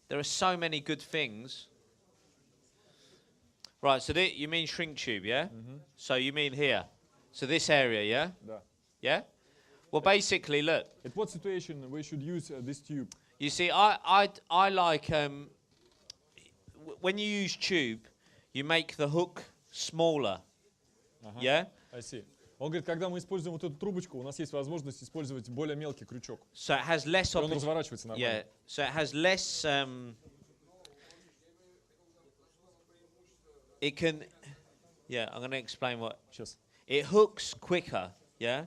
There are so many good things. Right, so you mean shrink tube, yeah? So you mean here. So this area, yeah? Да. Yeah? Well, basically, look. At what situation we should use this tube? You see, I like, when you use tube, you make the hook smaller. Yeah? I see. Он говорит, когда мы используем вот эту трубочку, у нас есть возможность использовать более мелкий крючок. So it has less. Он разворачивается нормально. Yeah. So it has less. It can. Yeah, I'm going to explain what. Сейчас. It hooks quicker. Yeah.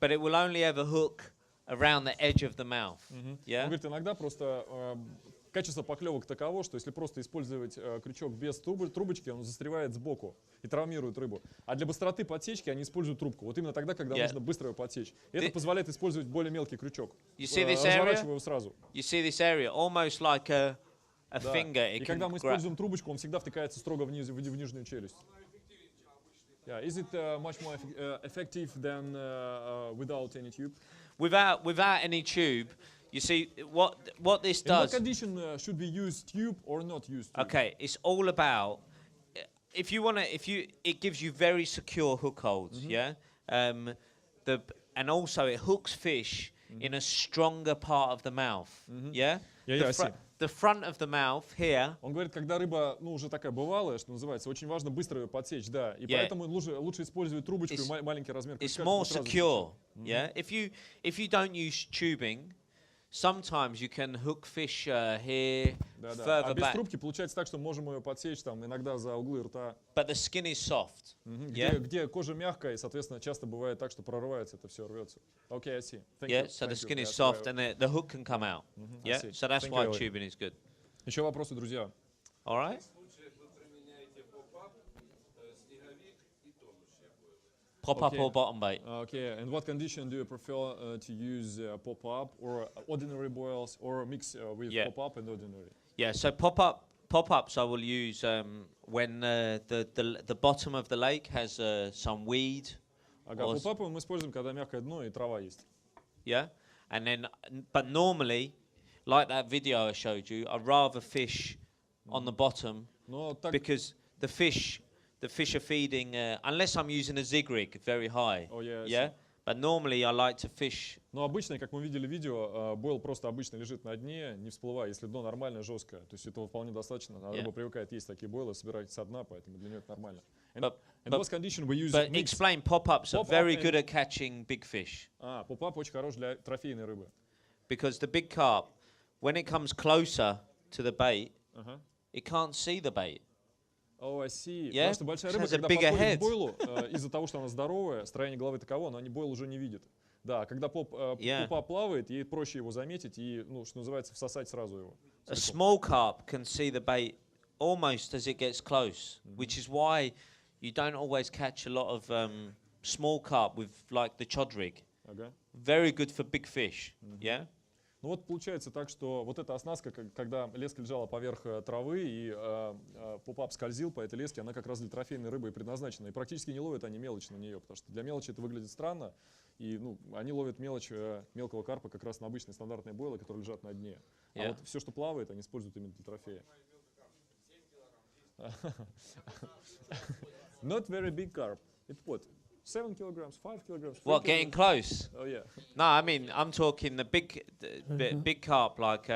But it will only ever hook around the edge of the mouth. Yeah. Он говорит, иногда просто качество поклевок таково, что если просто использовать крючок без трубочки, он застревает сбоку и травмирует рыбу. А для быстроты подсечки они используют трубку. Вот именно тогда, когда нужно быстро его подсечь. И это позволяет использовать более мелкий крючок. Разворачивая его сразу. You see this area, almost like a finger. И когда мы используем трубочку, он всегда втыкается строго в нижнюю челюсть. Yeah. Is it much more effective than without any tube? Without any tube, you see what this does. In what condition should we use tube or not use tube? Okay, it's all about it gives you very secure hook holds, yeah. And also it hooks fish in a stronger part of the mouth, yeah. The front of the mouth here. Он говорит, когда рыба, уже такая бывалая, что называется, очень важно быстро ее подсечь, да. И поэтому лучше использовать трубочку и маленький размер. It's more secure, yeah. If you don't use tubing, sometimes you can hook fish here, further back. А без back. трубки получается так, что можем ее подсечь там иногда за углы рта. But the skin is soft. Где кожа мягкая, и, соответственно, часто бывает так, что прорывается, это все рвется. Okay, I see. Thank you. So the skin is soft and the hook can come out. Yeah, so that's why tubing is good. Еще вопросы, друзья? All right. Pop-up or bottom bait? Okay, and what condition do you prefer to use pop-up or ordinary boils or mix with pop-up and ordinary? Yeah, so pop-ups I will use when the bottom of the lake has some weed. Pop-up мы используем, когда мягкое дно и трава есть. Yeah, and then, but normally, like that video I showed you, I'd rather fish on the bottom because the fish are feeding, unless I'm using a zig rig very high. Oh, yeah. Yeah? But normally I like to fish. Но обычно, как мы видели видео, бойл просто обычно лежит на дне, не всплывая, если дно нормальное, жесткое. То есть этого вполне достаточно. Рыба привыкает есть такие бойлы, собирать со дна, поэтому для нее это нормально. But explain, pop-ups are very good at catching big fish. Pop-up очень хорош для трофейной рыбы. Because the big carp, when it comes closer to the bait, it can't see the bait. Oh, I see. Потому что большая рыба, когда подходит к бойлу, из-за того, что она здоровая, строение головы таково, но бойл уже не видит. Да, когда пупа плавает, ей проще его заметить и, что называется, всосать сразу его. A small carp can see the bait almost as it gets close, which is why you don't always catch a lot of small carp with like the chod rig. Very good for big fish, yeah? Ну вот получается так, что вот эта оснастка, когда леска лежала поверх травы и поп-ап скользил по этой леске, она как раз для трофейной рыбы и предназначена. И практически не ловят они мелочь на нее, потому что для мелочи это выглядит странно. И они ловят мелочь мелкого карпа как раз на обычные стандартные бойлы, которые лежат на дне. А вот все, что плавает, они используют именно для трофея. Not very big carp. It's what? 7 kilograms, 5 kilograms. What, getting close? Oh yeah. No, I mean I'm talking the big carp, like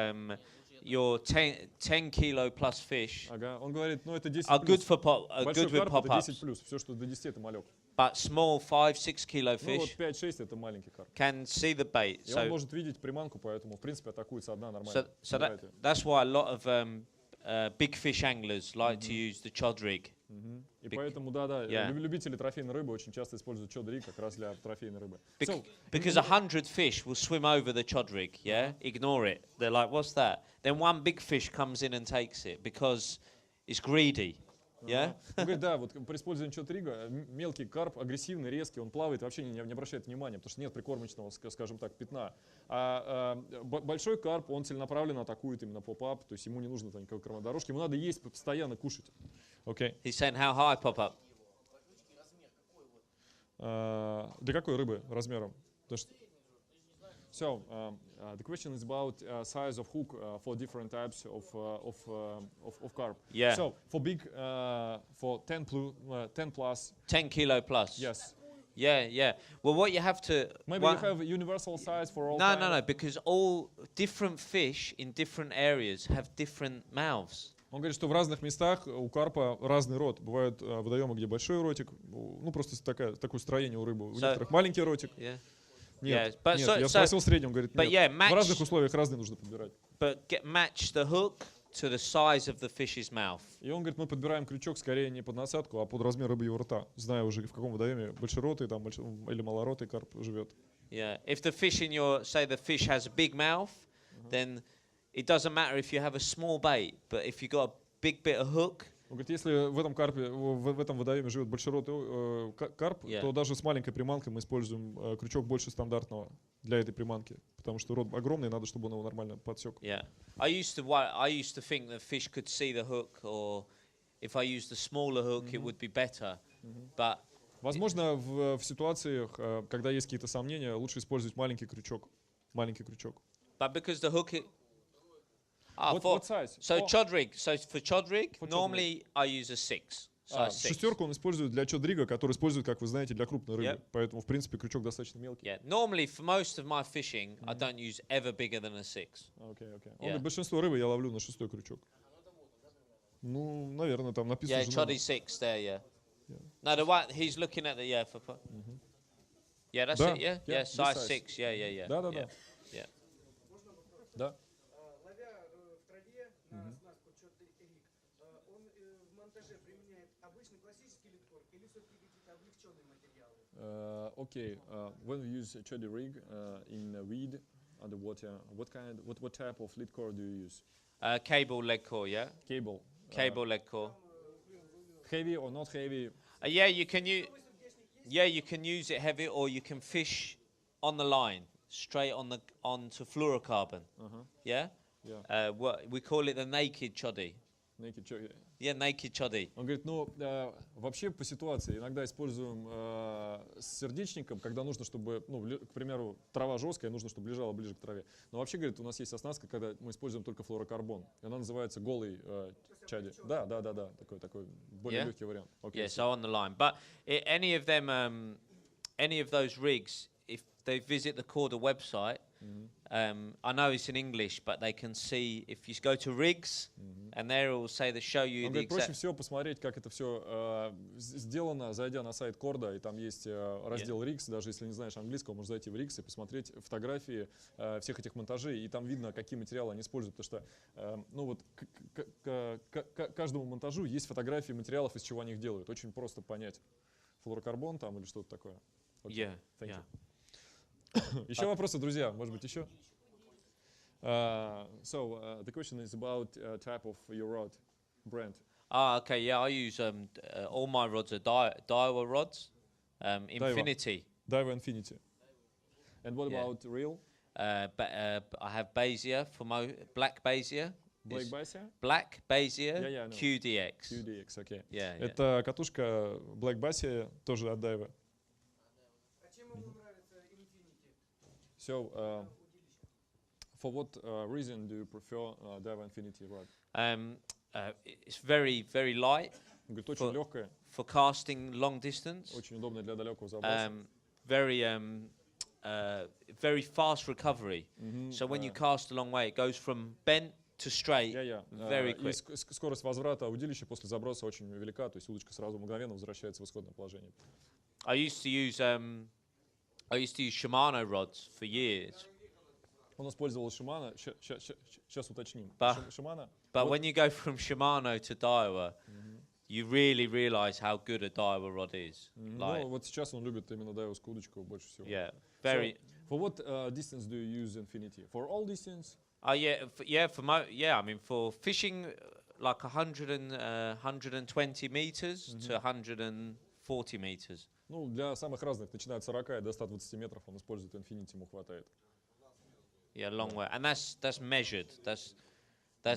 your 10 kilo plus fish. Он говорит, это 10 are good for good with pop-ups. 10 плюс, все, что до 10 это малек. But small 5-6 kilo fish. Вот 5-6 это маленький карп. Can see the bait. И он может видеть приманку, поэтому в принципе атакует со дна нормально. So that's why a lot of big fish anglers like to use the chod rig. И поэтому, любители трофейной рыбы очень часто используют chod rig как раз для трофейной рыбы. Because 100 fish will swim over the chod rig, ignore it. They're like, what's that? Then one big fish comes in and takes it because it's greedy. Yeah? Он говорит, да, вот при использовании chod рига мелкий карп, агрессивный, резкий, он плавает, вообще не обращает внимания, потому что нет прикормочного, скажем так, пятна. А большой карп, он целенаправленно атакует именно поп-ап, то есть ему не нужно никакой кормодорожки, ему надо есть, постоянно кушать. Okay. He's saying how high pop-up? Для какой рыбы размером? So the question is about size of hook for different types of carp. Yeah. So for big, for 10 plus. 10 kilo plus. Yes. Yeah. Well, what you have to... Maybe you have a universal size for all. No, because all different fish in different areas have different mouths. Он говорит, что в разных местах у карпа разный рот. Бывают водоемы, где большой ротик, ну просто такое строение у рыбы. У некоторых маленький ротик. Нет, я спросил средний, он говорит, нет. В разных условиях разные нужно подбирать. Match the hook to the size of the fish's mouth. И он говорит, мы подбираем крючок скорее не под насадку, а под размер рыбьего рта, зная уже в каком водоеме большеротый там, или малоротый карп живет. Yeah, if the fish in your, say the fish has a big mouth, then it doesn't matter if you have a small bait, but if you got a big bit of hook. Он говорит, если в этом карпе, в этом водоеме живет большеротый карп, то даже с маленькой приманкой мы используем крючок больше стандартного для этой приманки, потому что рот огромный, надо, чтобы он его нормально подсек. Yeah, I used to think the fish could see the hook, or if I used a smaller hook, it would be better. But возможно, в ситуациях, когда есть какие-то сомнения, лучше использовать маленький крючок. But because the hook. What size? So chod rig. So for chod rig, normally I use a 6. Шестерку он использует для чодрига, который использует, как вы знаете, для крупной рыбы. Поэтому, в принципе, крючок достаточно мелкий. Yeah. Normally, for most of my fishing, I don't use ever bigger than a 6. Okay. Он говорит, большинство рыбы я ловлю на 6 крючок. Ну, наверное, там написано. Yeah, choddy 6 there, yeah. No, the one he's looking at the Yeah, that's it. Yeah, size 6. Yeah. Да. Да. Ловя в траве на оснастку риг, он в монтаже применяет обычный классический литкор или все-таки какие-то облегченные материалы? Okay, when we use choddy rig in weed underwater, what type of lead core do you use? Cable leg core, yeah. Cable leg core. Heavy or not heavy? Yeah, you can use it heavy, or you can fish on the line, straight onto fluorocarbon. Yeah. We call it the naked choddy. Naked choddy. Yeah, naked choddy. Он говорит, ну, вообще по ситуации иногда используем с сердечником, когда нужно, чтобы, ну, к примеру, трава жесткая, нужно, чтобы лежала ближе к траве. Но вообще, говорит, у нас есть оснастка, когда мы используем только флуорокарбон. И она называется голый чади. Да, такой более легкий вариант. Okay, so on the line. But any of those rigs, if they visit the Corda website, I know it's in English, but they can see if you go to rigs, and there it will say they show you the exact. Проще всего посмотреть, как это все сделано, зайдя на сайт Corda, и там есть раздел rigs. Даже если не знаешь английского, можешь зайти в rigs и посмотреть фотографии всех этих монтажей, и там видно, какие материалы они используют, потому что, ну вот, к каждому монтажу есть фотографии материалов, из чего они их делают. Очень просто понять, флуорокарбон там или что-то такое. Okay. Yeah. Еще вопросы, друзья? Может быть, еще? So, the question is about type of your rod, brand. Okay, yeah, I use all my rods are Daiwa rods, Infinity. Daiwa Infinity. And what about reel? I have Bezier for black Bezier. Black Bezier? QDX. QDX, окей. Это катушка Black Bezier, тоже от Daiwa. So, for what reason do you prefer Daiwa Infinity rod? It's very, very light. Говорит, очень легкая. For casting long distance. Очень удобная для далекого заброса. Very fast recovery. So when you cast a long way, it goes from bent to straight very quick. И скорость возврата удилища после заброса очень велика, то есть удочка сразу мгновенно возвращается в исходное положение. I used to use Shimano rods for years. Он использовал Shimano. Сейчас уточним. Shimano. But when you go from Shimano to Daiwa, you really realize how good a Daiwa rod is. Ну, вот сейчас он любит именно дайвовскую удочку больше всего. Yeah, very. So, for what distance do you use Infinity? For all distance? I mean, for fishing like 120 meters to 140 meters. Ну, для самых разных, начиная от 40 и до 120 метров, он использует Infinity, ему хватает. Yeah, long way, and that's measured. That's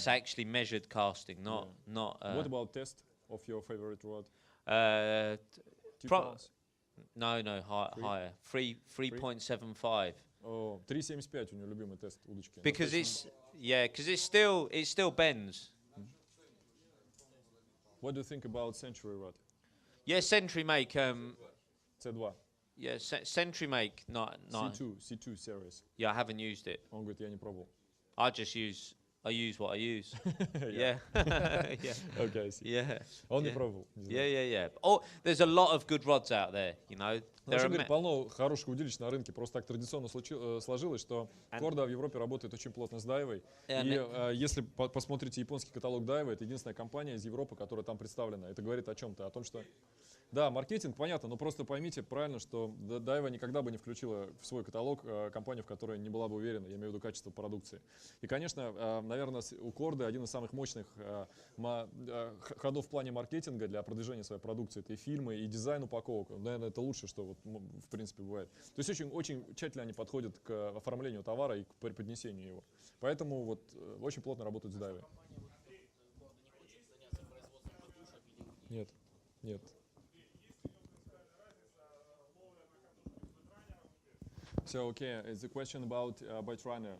actually measured casting, not. What about test of your favorite rod? No, higher. 3.75. О, 3.75 у него любимый тест удочки. Because it still bends. What do you think about Century rod? Yeah, Century make C2. yeah, Century make not C2 series. Yeah, I haven't used it. Он говорит, я не пробовал. I use what I use. Yeah. Yeah. Okay, I see. Yeah. Он не пробовал. не знаю. Yeah. Oh, there's a lot of good rods out there, you know. Ну, вообще, говорит, полно хороших удилищ на рынке. Просто так традиционно сложилось, что корда в Европе работает очень плотно с дайвой. И если посмотрите японский каталог дайвы, это единственная компания из Европы, которая там представлена. Это говорит о чем-то, о том, что... Да, маркетинг, понятно, но просто поймите правильно, что дайва никогда бы не включила в свой каталог компанию, в которой не была бы уверена, я имею в виду качество продукции. И, конечно, наверное, у корды один из самых мощных ходов в плане маркетинга для продвижения своей продукции. Это и фильмы, и дизайн упаковок. Наверное, это лучшее, что вот, в принципе бывает. То есть очень тщательно они подходят к оформлению товара и к преподнесению его. Поэтому вот очень плотно работают с дайвой. Нет. So, okay, it's a question about bite runner.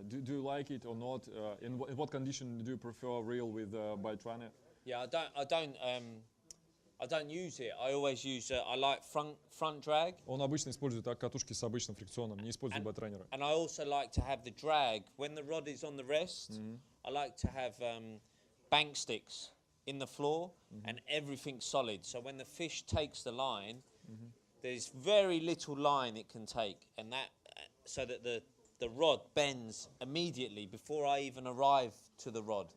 Do you like it or not? In what condition do you prefer reel with bite runner? Yeah, I don't use it. I always use I like front drag. Он обычно использует катушки с обычным фрикционом, не использует байтрайнера. And I also like to have the drag when the rod is on the rest. I like to have bank sticks in the floor and everything solid. So when the fish takes the line, there's very little line it can take, and that so that the rod bends immediately before I even arrive to the rod,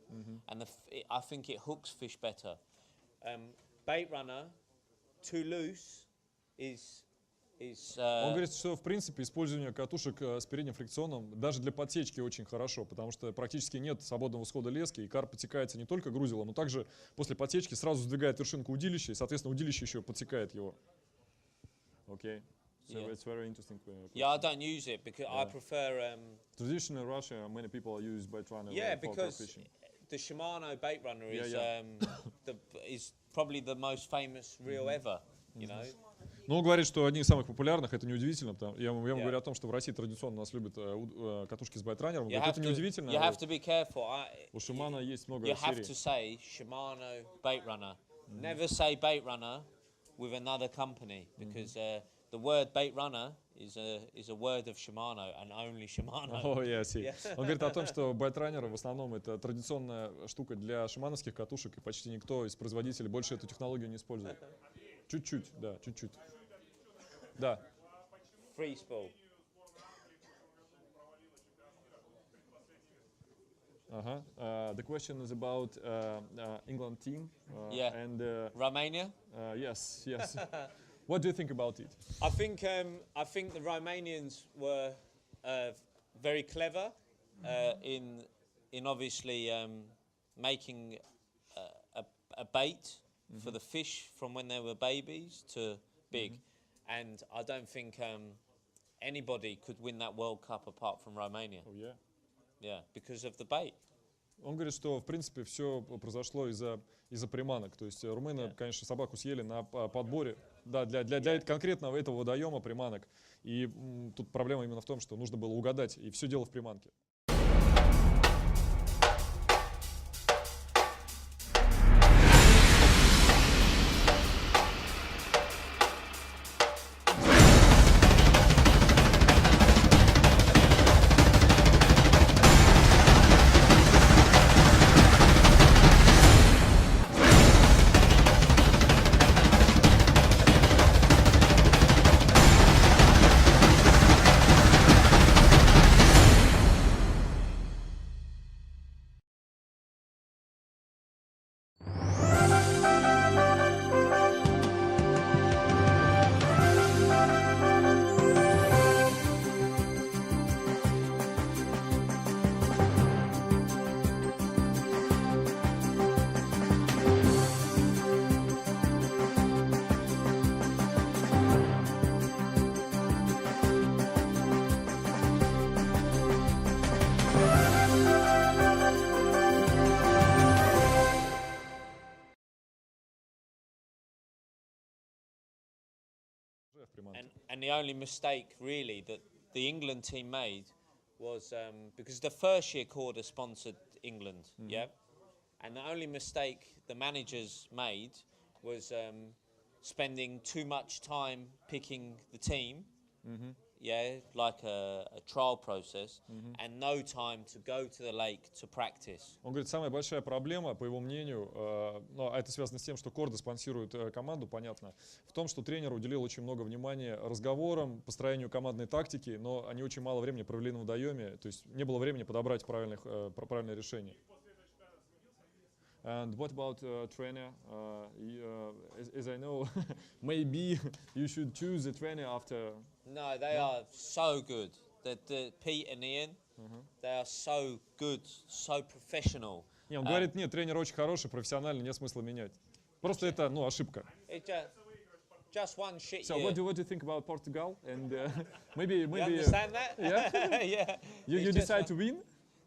and I think it hooks fish better. Bait runner, too loose is. Он говорит, что в принципе использование катушек с передним фрикционом даже для подсечки очень хорошо, потому что практически нет свободного схода лески, и карп подсекается не только грузилом, но также после подсечки сразу сдвигает вершинку удилища, и, соответственно, удилище еще подсекает его. Okay, so it's very interesting question. Yeah, I don't use it because I prefer. Traditionally in Russia, many people use bait runner. Yeah, for because fishing. the Shimano bait runner is is probably the most famous reel ever. You know. Ну, он говорит, что одни из самых популярных, это неудивительно, потому я ему говорю о том, что в России традиционно нас любят катушки с байтранером. Это неудивительно. You have to be careful. У Shimano есть много You have серий. to say Shimano bait runner. Never say bait runner with another company because the word bait runner is a word of Shimano and only Shimano. Oh, yeah, I see. Он говорит о том, что байтранеры в основном это традиционная штука для шимановских катушек, и почти никто из производителей больше эту технологию не использует. Чуть-чуть, да, чуть-чуть. Да. Free spool. The question is about England team and Romania. Yes. What do you think about it? I think the Romanians were very clever in obviously making a bait for the fish from when they were babies to big, and I don't think anybody could win that World Cup apart from Romania. Oh yeah. Yeah, because of the bait. Он говорит, что в принципе все произошло из-за приманок. То есть румыны, конечно, собаку съели на подборе, да, для конкретного этого водоема приманок. И тут проблема именно в том, что нужно было угадать, и все дело в приманке. приманке. And the only mistake really that the England team made was because the first year Corda sponsored England, yeah? And the only mistake the managers made was spending too much time picking the team, yeah, like a trial process, and no time to go to the lake to practice. Он говорит, самая большая проблема, по его мнению, но это связано с тем, что Корда спонсирует команду, понятно, в том, что тренер уделил очень много внимания разговорам, построению командной тактики, но они очень мало времени провели на водоеме, то есть не было времени подобрать правильное решение. And what about trainer? As I know, maybe you should choose a trainer after. No, they are so good. The Pete and Ian, they are so good, so professional. Не, он говорит, нет, тренер очень хороший, профессиональный, нет смысла менять. Просто это, ошибка. Just one shit So year. what do you think about Portugal? And maybe You understand that? Yeah. Yeah. You decide to win?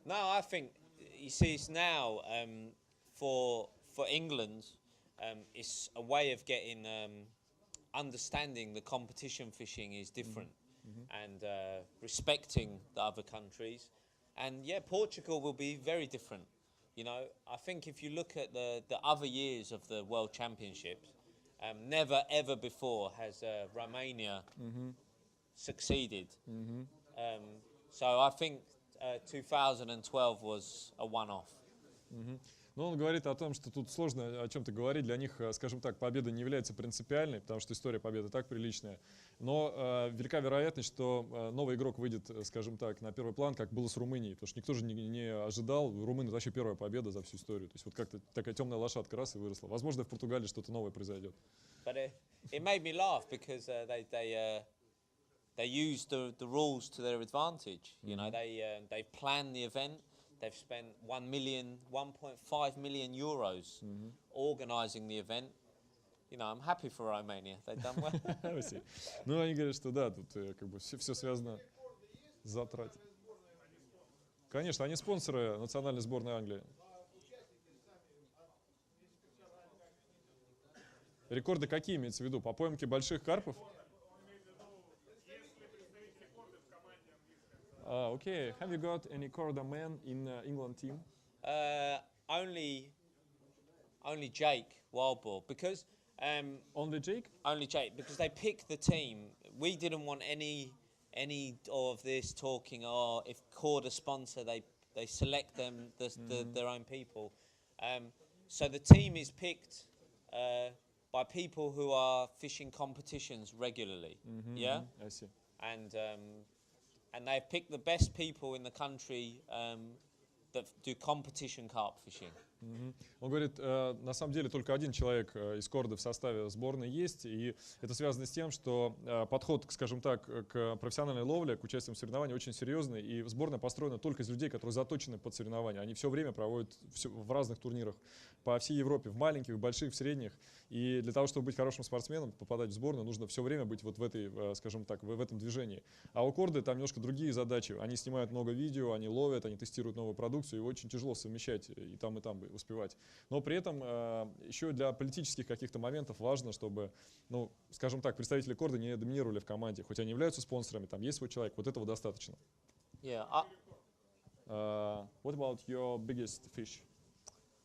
No, I think you see it's now for England. It's a way of getting understanding the competition fishing is different and respecting the other countries. And yeah, Portugal will be very different. You know, I think if you look at the other years of the World Championships, never ever before has Romania succeeded. So I think 2012 was a one-off. Но он говорит о том, что тут сложно о чем-то говорить. Для них, скажем так, победа не является принципиальной, потому что история победы так приличная. Но велика вероятность, что новый игрок выйдет, скажем так, на первый план, как было с Румынией. Потому что никто же не ожидал. У румын это вообще первая победа за всю историю. То есть вот как-то такая темная лошадка раз и выросла. Возможно, в Португалии что-то новое произойдет. But it made me laugh because they used the rules to their advantage. You know, they planned the event. They've spent 1.5 million euros organising the event. You know, I'm happy for Romania. They've done well. Ну, они говорят, что да, тут как бы все связано с затратами. Конечно, они спонсоры национальной сборной Англии. Рекорды какие имеются в виду? По поимке больших карпов? Okay. Have you got any Corda man in England team? Only Jake Wildboar because Only Jake? only Jake because they picked the team. We didn't want any of this talking. Or if Corda sponsor, they select them their own people. So the team is picked by people who are fishing competitions regularly. Yeah, I see. And they've picked the best people in the country that do competition carp fishing. Он говорит, на самом деле только один человек из Корды в составе сборной есть, и это связано с тем, что подход, скажем так, к профессиональной ловле, к участию в соревнованиях очень серьезный, и сборная построена только из людей, которые заточены под соревнования. Они все время проводят в разных турнирах по всей Европе, в маленьких, в больших, в средних, и для того, чтобы быть хорошим спортсменом, попадать в сборную, нужно все время быть вот в этой, скажем так, в этом движении. А у Корды там немножко другие задачи. Они снимают много видео, они ловят, они тестируют новую продукцию, и очень тяжело совмещать и там успевать. Но при этом еще для политических каких-то моментов важно, чтобы, скажем так, представители Корды не доминировали в команде. Хоть они являются спонсорами, там есть свой человек, вот этого достаточно. Yeah. What about your biggest fish?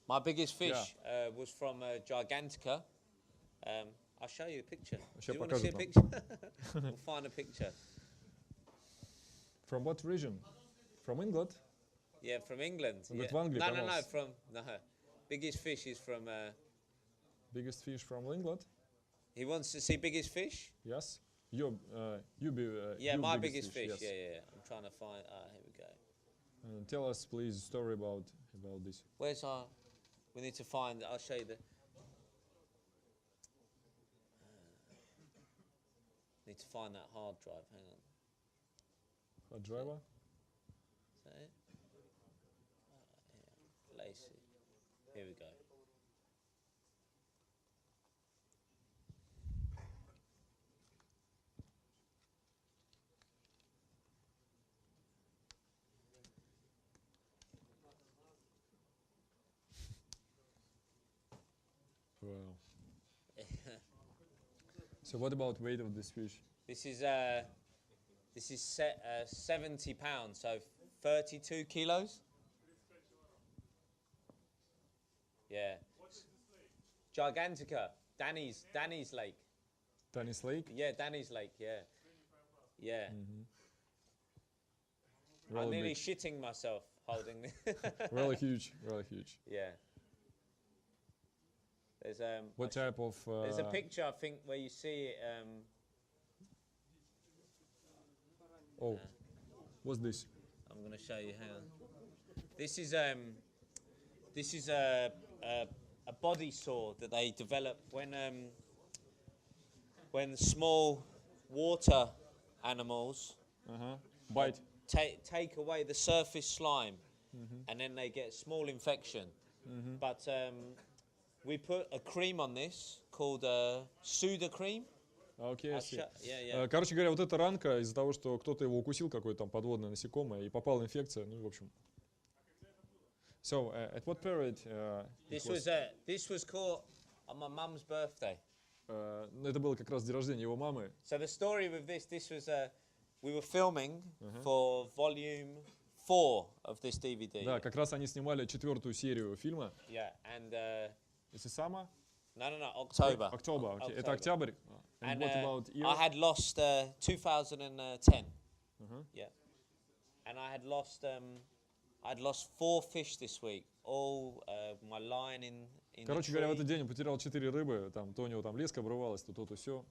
My biggest fish was from Gigantica. I'll show you a picture. Do you want to see a picture? We'll find a picture. From what region? From England? Yeah, from England. No, Yeah. but Anglia, No. Biggest fish is from. Biggest fish from England? He wants to see biggest fish. Yes. My biggest fish. Yes. Yeah. I'm trying to find. Here we go. Tell us, please, a story about this. Where's our? We need to find. I'll show you the. Need to find that hard drive. Hang on. Hard driver? Is that it? Yeah. Lacey. Here we go. Wow. So what about weight of this fish? This is 70 pounds, so 32 kilos. Yeah. Gigantica, Danny's Lake. Danny's Lake? Yeah, Danny's Lake, yeah. Yeah. I'm Really nearly big. shitting myself holding this. Really huge, really huge. Yeah. There's What type of... there's a picture, I think, where you see it. Oh, what's this? I'm going to show you. Hang on. This is a body saw that they developed when small water animals Bite. take away the surface slime, and then they get small infection. But we put a cream on this called Suda cream. Окей, Yeah. Короче говоря, вот эта ранка из-за того, что кто-то его укусил, какое-то там подводное насекомое, и попала инфекция, ну и в общем. So, at what period This was caught on my mum's birthday. это было как раз день рождения его мамы. So the story with this was we were filming for volume 4 of this DVD. Да, как раз они снимали 4-ю серию фильма. Yeah, and Is it summer? no, October. October, окей. Это октябрь. And what about year? I had lost 2010. Yeah, and I'd lost 4 fish this week. All my line in Короче the говоря, в tree. этот день он потерял 4 рыбы, там, то у него там леска обрывалась, то то все.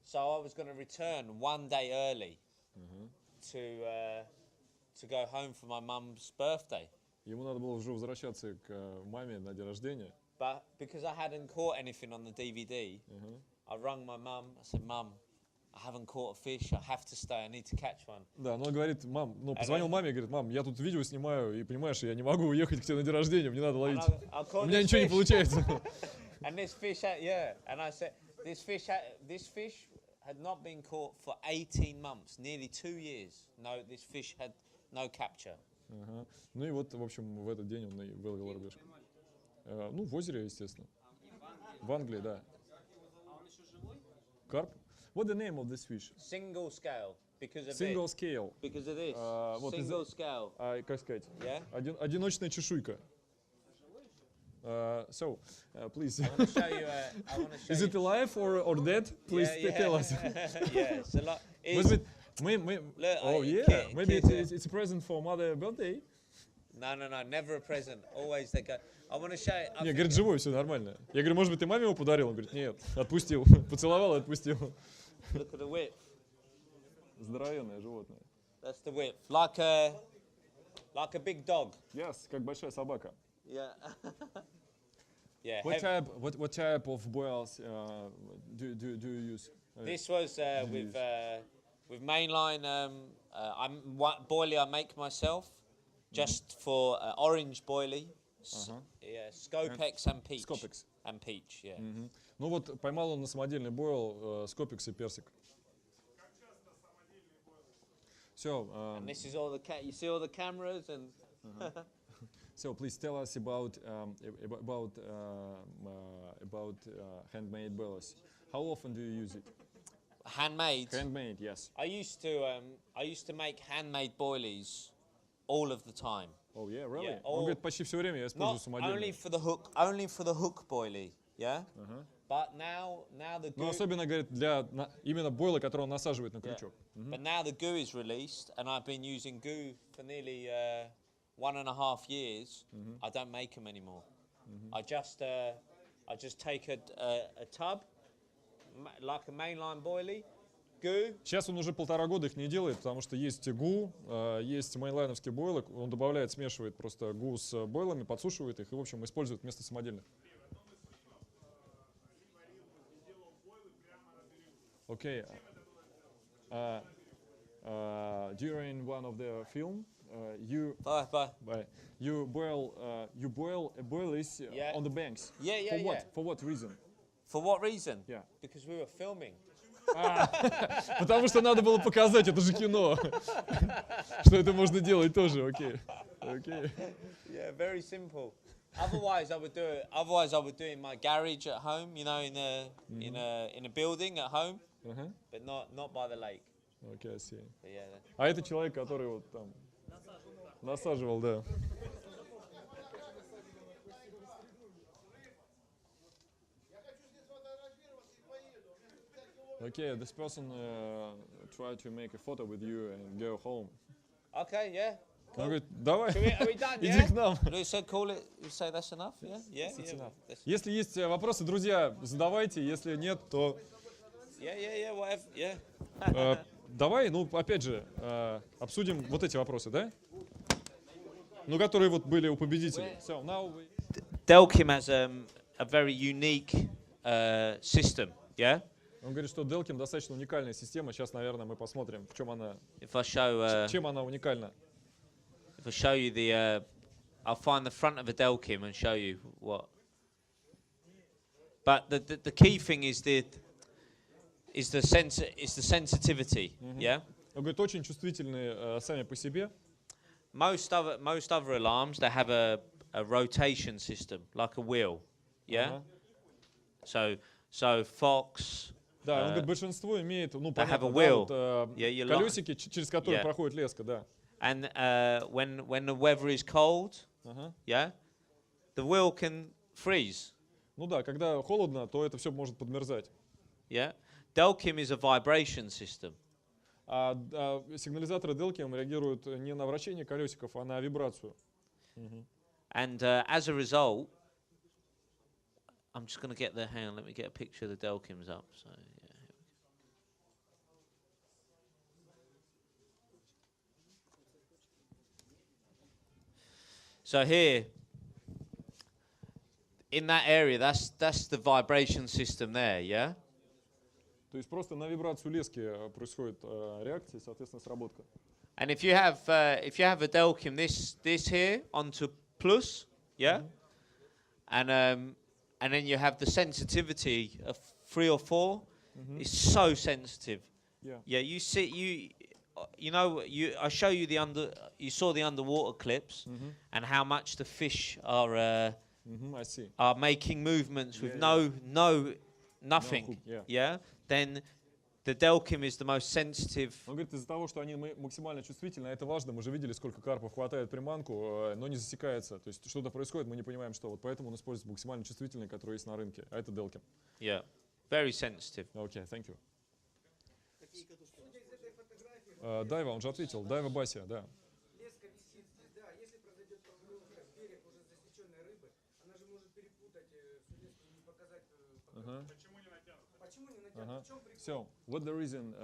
So I was going to return one day early to go home for my mum's birthday. Ему надо было уже возвращаться к маме на день рождения. But because I hadn't caught anything on the DVD, I rang my mum. I said, "Mum, I haven't caught a fish. I have to stay. I need to catch one." Да, но он говорит, мам, ну позвонил маме и говорит, мам, я тут видео снимаю, и понимаешь, я не могу уехать к тебе на день рождения, мне надо ловить. I'll call У меня this ничего не fish. получается. And this fish, and I said, this fish had not been caught for 18 months, nearly 2 years. No, this fish had no capture. Ну и вот, в общем, в этот день он и выловил рыбешку. Ну, в озере, естественно. В Англии, да. Карп? What the name of this fish? Single scale, because of Single it. scale. Because of this. Вот Single scale. Как сказать? Yeah? Одиночная чешуйка. So, please. I want to show you. Is it alive or dead? Please tell us. Yeah, it's a lot. Может быть, oh yeah, maybe it's a present for mother's birthday. No, never a present. Always they go. I want to show you. Не, говорит, живой, все нормально. Я говорю, может быть, ты маме его подарил? Он говорит, нет, отпустил. Поцеловал и отпустил. Look at the width. Здоровенное животное. That's the width. Like a big dog. Yes, как большая собака. Yeah. Yeah. What type of boils do you use? This was with mainline. Boilie I make myself, just for orange boilie. Yeah, Scopex and peach. Scopex. And peach, yeah. Ну вот поймал он на самодельный бойл скопекс и персик. Все. And this is all the you see all the cameras and. So please tell us about handmade boilies. How often do you use it? Handmade. Handmade, yes. I used to make handmade boilies all of the time. Oh yeah, really? Yeah, Он говорит, почти все время я использую Not самодельные. only for the hook boilie, yeah. But now the goo. Ну особенно говорит для именно бойла, который он насаживает на крючок. But now the goo is released, and I've been using goo for nearly 1.5 years. I don't make them anymore. I just take a tub, like a mainline boilie, goo. Сейчас он уже 1,5 года их не делает, потому что есть гу, есть мейнлайновский бойлы, он добавляет, смешивает просто гу с бойлами, подсушивает их и, в общем, использует вместо самодельных. Okay. During one of the film, you boil boilies on the banks. Yeah. For what reason? For what reason? Yeah. Because we were filming. Потому что надо было показать, это же кино, что это можно делать тоже, окей. Yeah, very simple. Otherwise, I would do it in my garage at home, you know, in a building at home. Ага. but not by the lake. Okay, I see. But yeah. А это человек, который вот там насаживал, да. Okay, this person tried to make a photo with you and go home. Okay, yeah. Он говорит, давай, Are we done? иди Yeah. к нам. So call it. You say that's enough. Yeah. Yeah. That's Yeah. enough. That's- Если есть вопросы, друзья, задавайте. Если нет, то Yeah. Whatever. Yeah. давай, ну, опять же, обсудим вот эти вопросы, да? Ну, которые вот были у победителей. So, now we... Delkim has a very unique system. Yeah. Он говорит, что Delkim достаточно уникальная система. Сейчас, наверное, мы посмотрим, в чем она, If I show. чем она уникальна. If I show you the, I'll find the front of a Delkim and show you what. But the key thing is the sensitivity. Yeah. Он говорит, очень чувствительные сами по себе. Most other alarms, they have a rotation system like a wheel. Yeah. So Fox. Да, он говорит, большинство имеет, ну, have понятно, a да, wheel. вот, Yeah, колесики, через которые Yeah. проходит леска, да. And when the weather is cold, yeah, the wheel can freeze. Ну да, когда холодно, то это все может подмерзать. Yeah. Delkim is a vibration system. А сигнализаторы Delkim реагируют не на вращение колесиков, а на вибрацию. And as a result, I'm just going to get the, hang on, let me get a picture of the Delkims up. So, yeah. So here, in that area, that's the vibration system there, yeah? То есть просто на вибрацию лески происходит реакция, и, соответственно, сработка. And if you have a Delkim, this here onto plus, yeah, and then you have the sensitivity of 3 or 4. It's so sensitive. Yeah. Yeah, you know I show you you saw the underwater clips and how much the fish are I see. are making movements with nothing. hook, Yeah. Then the Delkim is the most sensitive. Он говорит, из-за того, что они максимально чувствительны, это важно. Мы же видели, сколько карпов хватает приманку, но не засекается. То есть что-то происходит, мы не понимаем, что. Вот поэтому он использует максимально чувствительные, которые есть на рынке. А это Delkim. Yeah, very sensitive. Окей, thank you. Дайва, он же ответил. Дайва Бася, да. Леска висит здесь, да. Если произойдет поклевка в берег уже засеченной рыбы, она же может перепутать всю леску и не показать поклевку. Почему не натянут? Почему не натянут? В чем прикол? So, what the reason?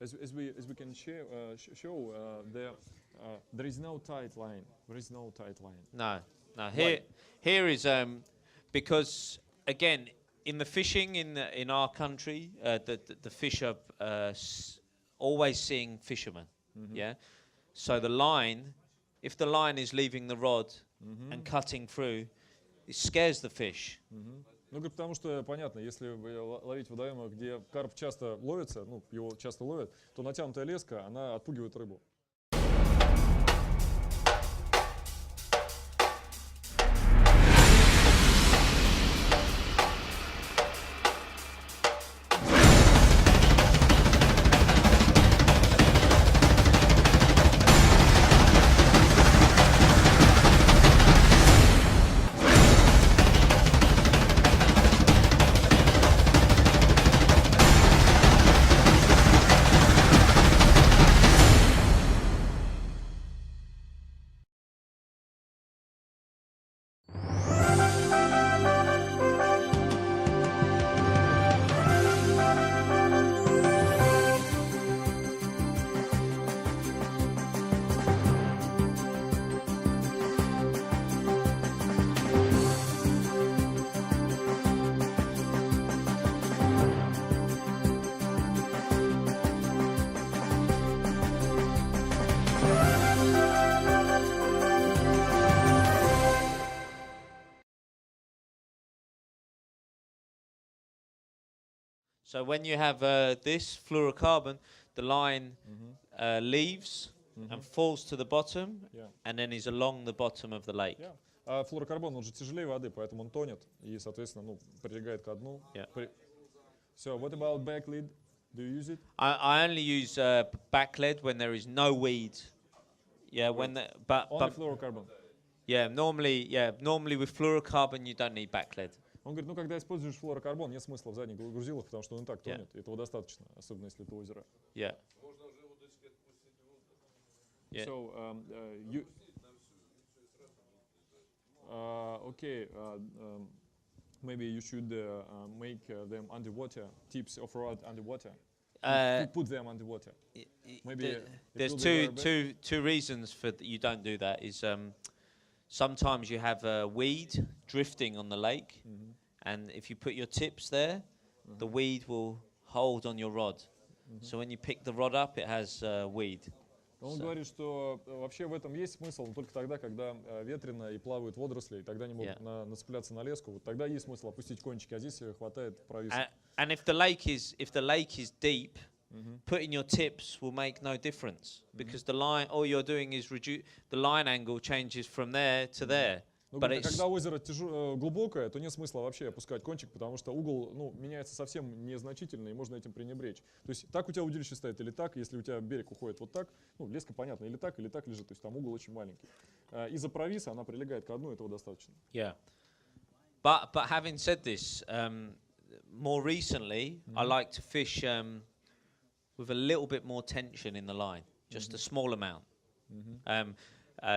As we can show, there is no tight line. There is no tight line. No. Here is because again in the fishing in our country, the fish are always seeing fishermen. Yeah. So the line, if the line is leaving the rod and cutting through, it scares the fish. Ну, говорит, потому что, понятно, если вы ловить в водоемах, где карп часто ловится, ну, его часто ловят, то натянутая леска, она отпугивает рыбу. So when you have this fluorocarbon, the line leaves and falls to the bottom, and then is along the bottom of the lake. Yeah. А флуорокарбон, он же тяжелее воды, поэтому он тонет и, соответственно, ну, прилегает ко дну. Yeah. So, what about back lead? Do you use it? I only use back lead when there is no weed. Yeah, when the, Only fluorocarbon. Normally with fluorocarbon you don't need back lead. Он говорит, ну когда используешь флуорокарбон, нет смысла в задних грузилах, потому что он и так тонет. Этого достаточно, особенно если это озеро. Yeah. So you okay. Maybe you should make them underwater. Tips of rod underwater. Put them underwater. Maybe there's two reasons for you don't do that. Is sometimes you have a weed drifting on the lake, and if you put your tips there, the weed will hold on your rod. So when you pick the rod up, it has weed. Он говорит, что вообще в этом есть смысл, но только тогда, когда ветрено и плавают водоросли, и тогда они могут нацепляться на леску. Вот тогда есть смысл опустить кончики, а здесь хватает провиса. And if the lake is deep, putting your tips will make no difference because the line, all you're doing is reduce the line angle changes from there to there. But когда озеро глубокое, то нет смысла вообще опускать кончик, потому что угол меняется совсем незначительно, и можно этим пренебречь. То есть так у тебя удилище стоит или так, если у тебя берег уходит вот так, леска, понятно, или так лежит, то есть там угол очень маленький. Из-за провиса она прилегает к дну, этого достаточно. Yeah. But having said this, more recently, I like to fish with a little bit more tension in the line, just a small amount.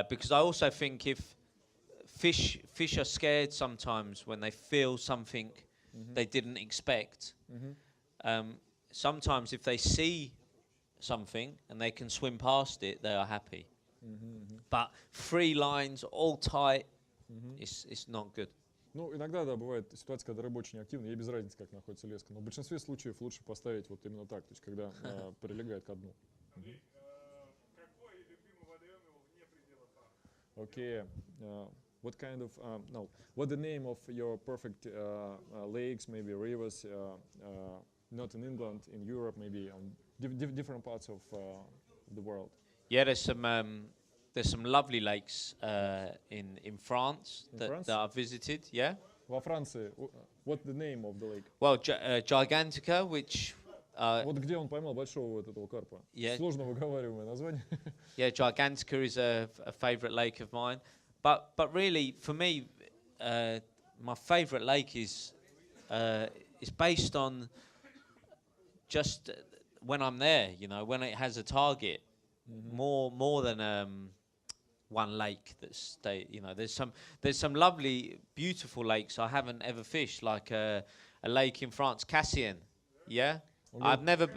Because I also think if fish are scared sometimes when they feel something they didn't expect. Sometimes if they see something and they can swim past it, they are happy. But free lines, all tight, it's not good. Ну, иногда, да, бывает ситуация, когда рыба очень активна, ей без разницы, как находится леска. Но в большинстве случаев лучше поставить вот именно так, то есть когда прилегает ко дну. Какой любимый водоем его вне пределов Африки? Okay. What kind of what the name of your perfect lakes, maybe rivers, not in England, in Europe, maybe on different parts of the world? Yeah, there's some lovely lakes in France that I've visited. Yeah. Во Франции, what's the name of the lake? Well, Gigantica, which. Вот где он поймал большого вот этого карпа? Сложно выговариваемое название. Yeah, Gigantica is a favourite lake of mine. But really, for me, my favourite lake is based on just when I'm there. You know, when it has a target, more than one lake that's you know, there's some lovely, beautiful lakes I haven't ever fished, like a lake in France, Cassien. Yeah, I've never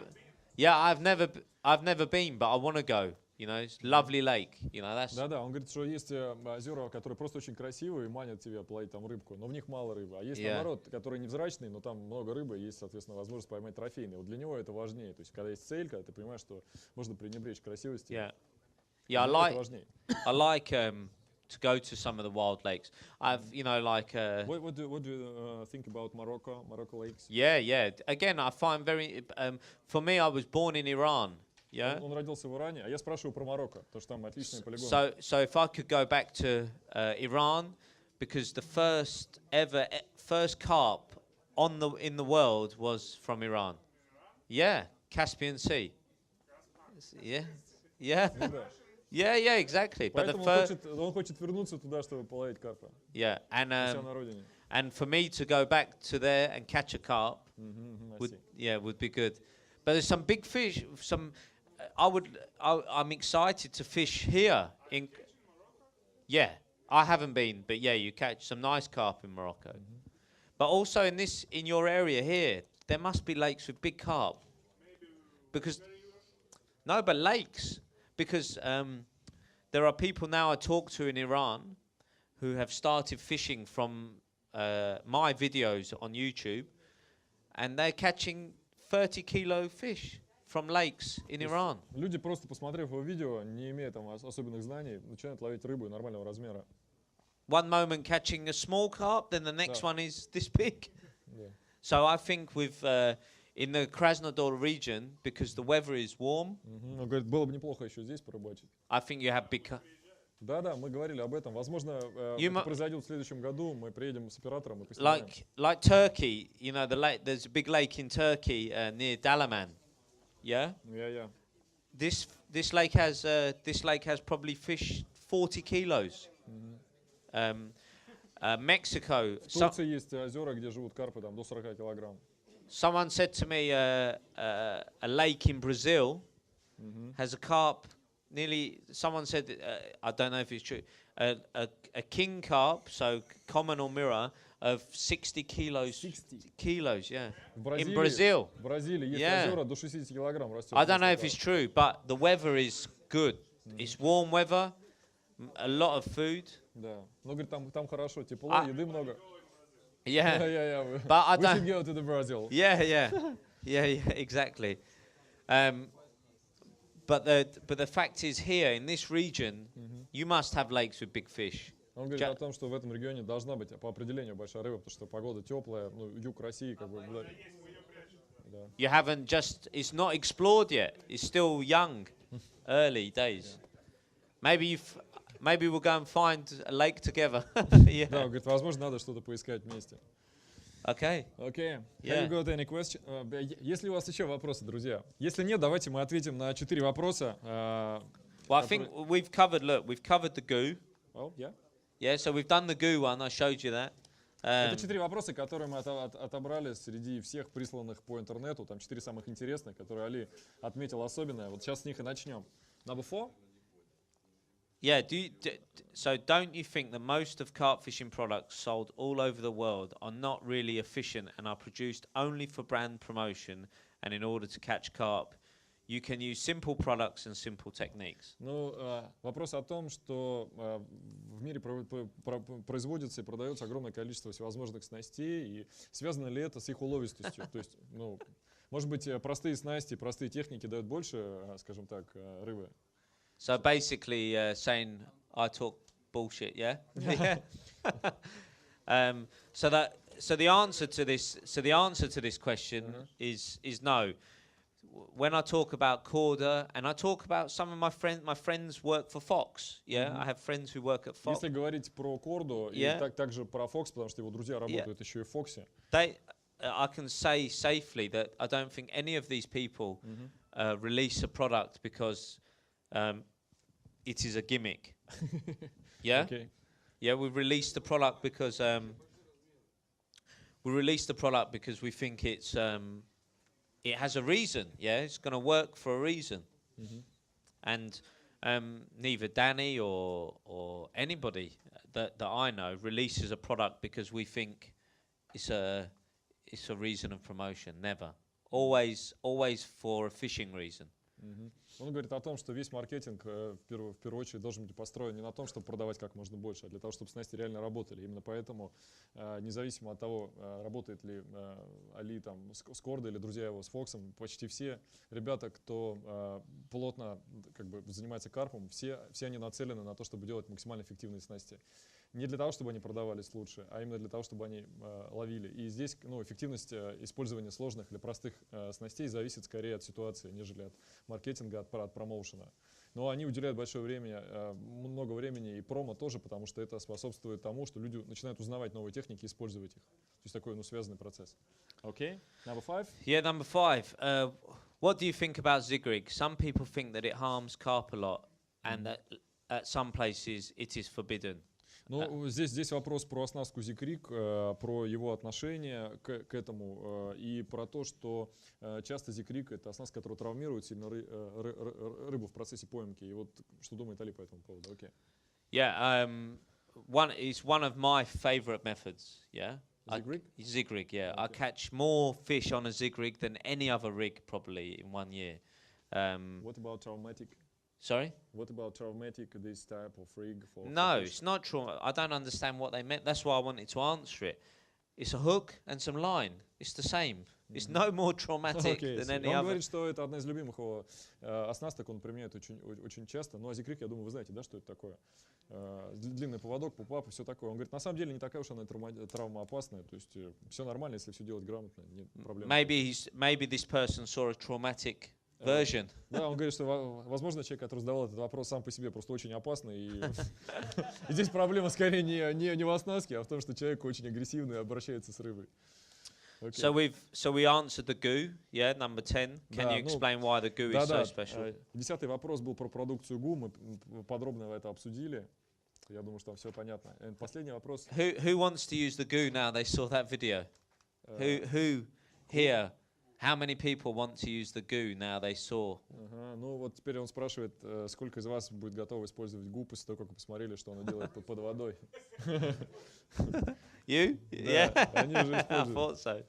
been, but I want to go. You know, it's a lovely lake. You know, that's. Да, он говорит, что есть озера, которые просто очень красивые и манят тебя половить там рыбку, но в них мало рыбы. А есть наоборот, которые невзрачные, но там много рыбы, есть, соответственно, возможность поймать трофейные. Вот для него это важнее. То есть, когда есть цель, когда ты понимаешь, что можно пренебречь красивости. Yeah, I like to go to some of the wild lakes. What do you think about Morocco lakes? Yeah. Again, I find very. For me, I was born in Iran. Yeah. Он родился в Иране, а я спрашиваю про Марокко, потому что там отличные полигоны. So if I could go back to Iran, because the first carp in the world was from Iran. Yeah, Caspian Sea. Yeah, exactly. But он хочет вернуться туда, чтобы половить карпа. Yeah, and for me to go back to there and catch a carp would be good. But there's some big fish. I'm excited to fish here. I haven't been, but yeah, you catch some nice carp in Morocco. But also in your area here, there must be lakes with big carp. Lakes. Because there are people now I talk to in Iran who have started fishing from my videos on YouTube, and they're catching 30-kilo fish from lakes in Iran. Люди, просто посмотрев его видео, не имея там особенных знаний, начинают ловить рыбу нормального размера. One moment catching a small carp, then the next one is this big. So I think in the Krasnodar region, because the weather is warm, он говорит, было бы неплохо еще здесь порыбачить. I think you have big carp. Да, мы говорили об этом. Возможно, это произойдет в следующем году. Мы приедем с оператором и посмотрим. Like Turkey, you know, there's a big lake in Turkey near Dalaman. Yeah. Yeah. This lake has probably fish 40 kilos. Mexico. В Турции есть озера, где живут карпы там до 40 килограмм. Someone said to me a lake in Brazil has a carp nearly. Someone said I don't know if it's true. A king carp, so common or mirror, of 60 kilos. 60 kilos, yeah. In Brazil. В Бразилии есть озера до 60 килограмм растет. I don't know if it's true, but the weather is good. It's warm weather, a lot of food. Да. Ну, говорит, там хорошо, тепло, еды много. Yeah. But I don't. We should go to the Brazil. Yeah, exactly. But the fact is, here in this region, you must have lakes with big fish. Он говорит о том, что в этом регионе должна быть по определению большая рыба, потому что погода теплая, ну, юг России как бы. Да. You haven't just, it's not explored yet. It's still young, early days. Maybe we'll go and find a lake together. Yeah. Да, он говорит, возможно, надо что-то поискать вместе. Okay. Have you got any question? Есть ли у вас еще вопросы, друзья? Если нет, давайте мы ответим на 4 вопроса. Well, I think we've covered the goo. Oh, yeah. Yeah, so we've done the goo one, I showed you that. Это 4 вопроса, которые мы отобрали среди всех присланных по интернету. Там 4 самых интересных, которые Али отметил особенно. Вот сейчас с них и начнем. Number 4? Yeah, so don't you think that most of carp fishing products sold all over the world are not really efficient and are produced only for brand promotion, and in order to catch carp, you can use simple products and simple techniques? Ну, вопрос о том, что в мире производится и продается огромное количество всевозможных снастей, и связано ли это с их уловистостью? То есть, ну, может быть, простые снасти, простые техники дают больше, скажем так, рыбы? So basically, saying I talk bullshit, yeah. So the answer to this question is no. When I talk about Corda, and I talk about some of my friends work for Fox. Yeah, I have friends who work at Fox. Если говорить про Корду и также про Fox, потому что его друзья работают еще и в Фоксе. I can say safely that I don't think any of these people release a product because it is a gimmick. Yeah? Okay. Yeah, we released the product because we think it's it has a reason. Yeah, it's going to work for a reason. And neither Danny or anybody that I know releases a product because we think it's a reason of promotion. Never. Always for a fishing reason. Он говорит о том, что весь маркетинг в первую очередь должен быть построен не на том, чтобы продавать как можно больше, а для того, чтобы снасти реально работали. Именно поэтому, независимо от того, работает ли Али там с Кордой или друзья его с Фоксом, почти все ребята, кто плотно как бы занимается карпом, все они нацелены на то, чтобы делать максимально эффективные снасти. Не для того, чтобы они продавались лучше, а именно для того, чтобы они ловили. И здесь эффективность использования сложных или простых снастей зависит скорее от ситуации, нежели от маркетинга, от промоушена. Но они уделяют много времени и промо тоже, потому что это способствует тому, что люди начинают узнавать новые техники и использовать их. То есть такой связанный процесс. Okay, number 5? Yeah, number 5. What do you think about zigrig? Some people think that it harms carp a lot, and that at some places it is forbidden. Ну, здесь вопрос про оснастку зигриг, про его отношение к этому и про то, что часто зигриг — это оснастка, которая травмирует сильно рыбу в процессе поимки. И вот что думает Али по этому поводу? Okay. Yeah, it's one of my favorite methods. Yeah. Zigrig? Zigrig, yeah. Okay. I catch more fish on a zigrig than any other rig probably in 1 year. What about traumatic? Sorry? What about traumatic, this type of rig? No, it's not traumatic. I don't understand what they meant. That's why I wanted to answer it. It's a hook and some line. It's the same. It's no more traumatic than any other. Он говорит, что это одна из любимых его оснасток, он применяет очень часто. Ну, а зигриг, я думаю, вы знаете, да, что это такое? Длинный поводок, пупап и все такое. Он говорит, на самом деле не такая уж она травмоопасная. То есть все нормально, если все делать грамотно, нет проблем. Maybe this person saw a traumatic version. Да, он говорит, что, возможно, человек, который задавал этот вопрос, сам по себе просто очень опасный. И здесь проблема скорее не в оснастке, а в том, что человек очень агрессивный и обращается с рыбой. So we answered the goo, yeah, number 10. Can you explain why the goo is so special? 10-й вопрос был про продукцию гу, мы подробно это обсудили. Я думаю, что там все понятно. И последний вопрос. Who wants to use the goo now they saw that video? Who here? How many people want to use the goo now they saw? Ну вот теперь он спрашивает, сколько из вас будет готово использовать гу после того, как вы посмотрели, что оно делает под водой. You? Yeah. Они уже I используют. thought so.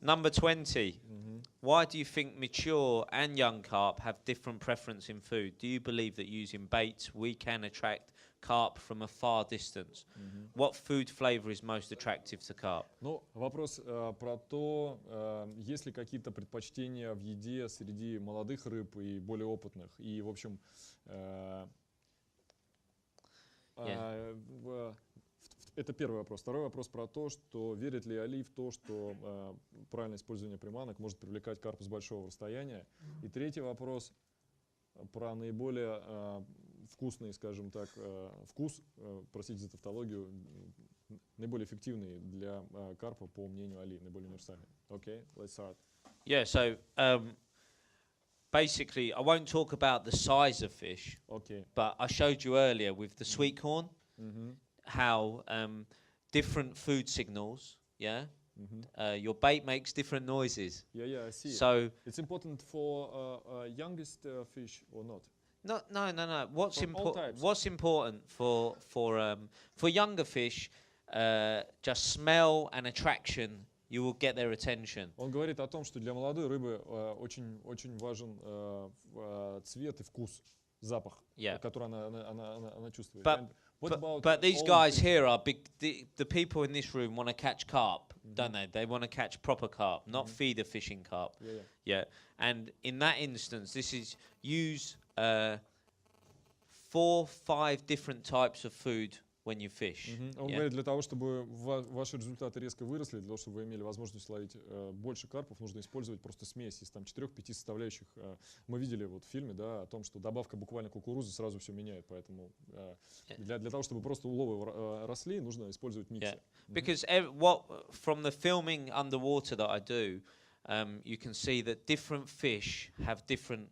Number 20. Why do you think mature and young carp have different preference in food? Do you believe that using baits we can attract carp from a far distance? What food flavor is most attractive to carp? Ну, вопрос про то, есть ли какие-то предпочтения в еде среди молодых рыб и более опытных. И, в общем, это первый вопрос. Второй вопрос про то, что верит ли Али в то, что правильное использование приманок может привлекать карпа с большого расстояния. И третий вопрос про наиболее вкусный, скажем так, вкус, простите за тавтологию, наиболее эффективный для карпа, по мнению Али, наиболее универсальный. Okay, let's start. Yeah, so basically, I won't talk about the size of fish, but I showed you earlier with the sweet corn how different food signals, yeah, your bait makes different noises. Yeah, I see. So it's important for youngest fish or not? No. What's important for younger fish? Just smell and attraction. You will get their attention. Он говорит о том, что для молодой рыбы очень важен цвет и вкус, запах, который она чувствует. But these guys here are big. The people in this room want to catch carp, don't they? They want to catch proper carp, not feeder fishing carp. Yeah. And in that instance, this is use 4-5 different types of food when you fish. Он говорит, для того, чтобы ваши результаты резко выросли, для того, чтобы вы имели возможность ловить больше карпов, нужно использовать просто смесь из 4-5 составляющих. Мы видели вот в фильме, да, о том, что добавка буквально кукурузы сразу все меняет, поэтому для того, чтобы просто уловы росли, нужно использовать миксы. Because from the filming underwater that I do, you can see that different fish have different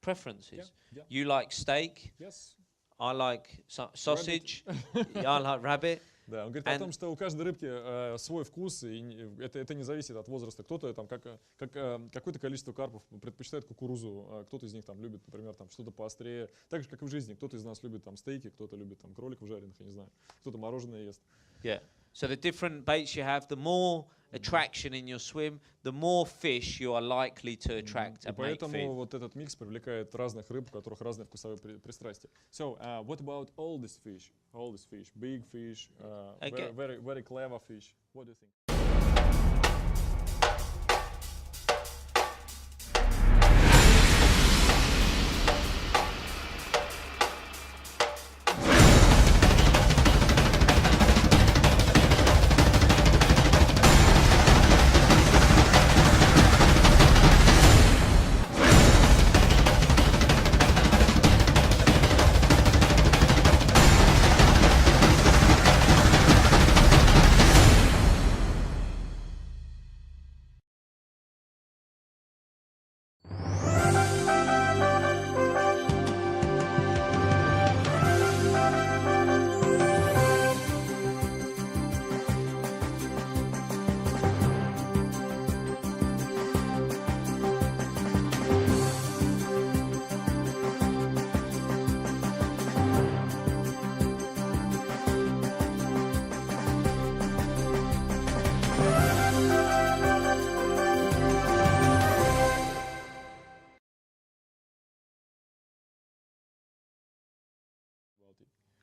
preferences. You like steak. Yes. I like sausage. I like rabbit. Да, он говорит о том, что у каждой рыбки свой вкус, и это не зависит от возраста. Кто-то там какое-то количество карпов предпочитает кукурузу, кто-то из них там любит, например, там что-то поострее. Так же, как и в жизни. Кто-то из нас любит там стейки, кто-то любит там кроликов жареных, я не знаю. Кто-то мороженое ест. Yeah. So the different baits you have, the more attraction in your swim, the more fish you are likely to attract and make feed. Поэтому вот этот микс привлекает разных рыб, у которых разные вкусовые пристрастия. So, what about oldest fish? Oldest fish, big fish, very clever fish. What do you think?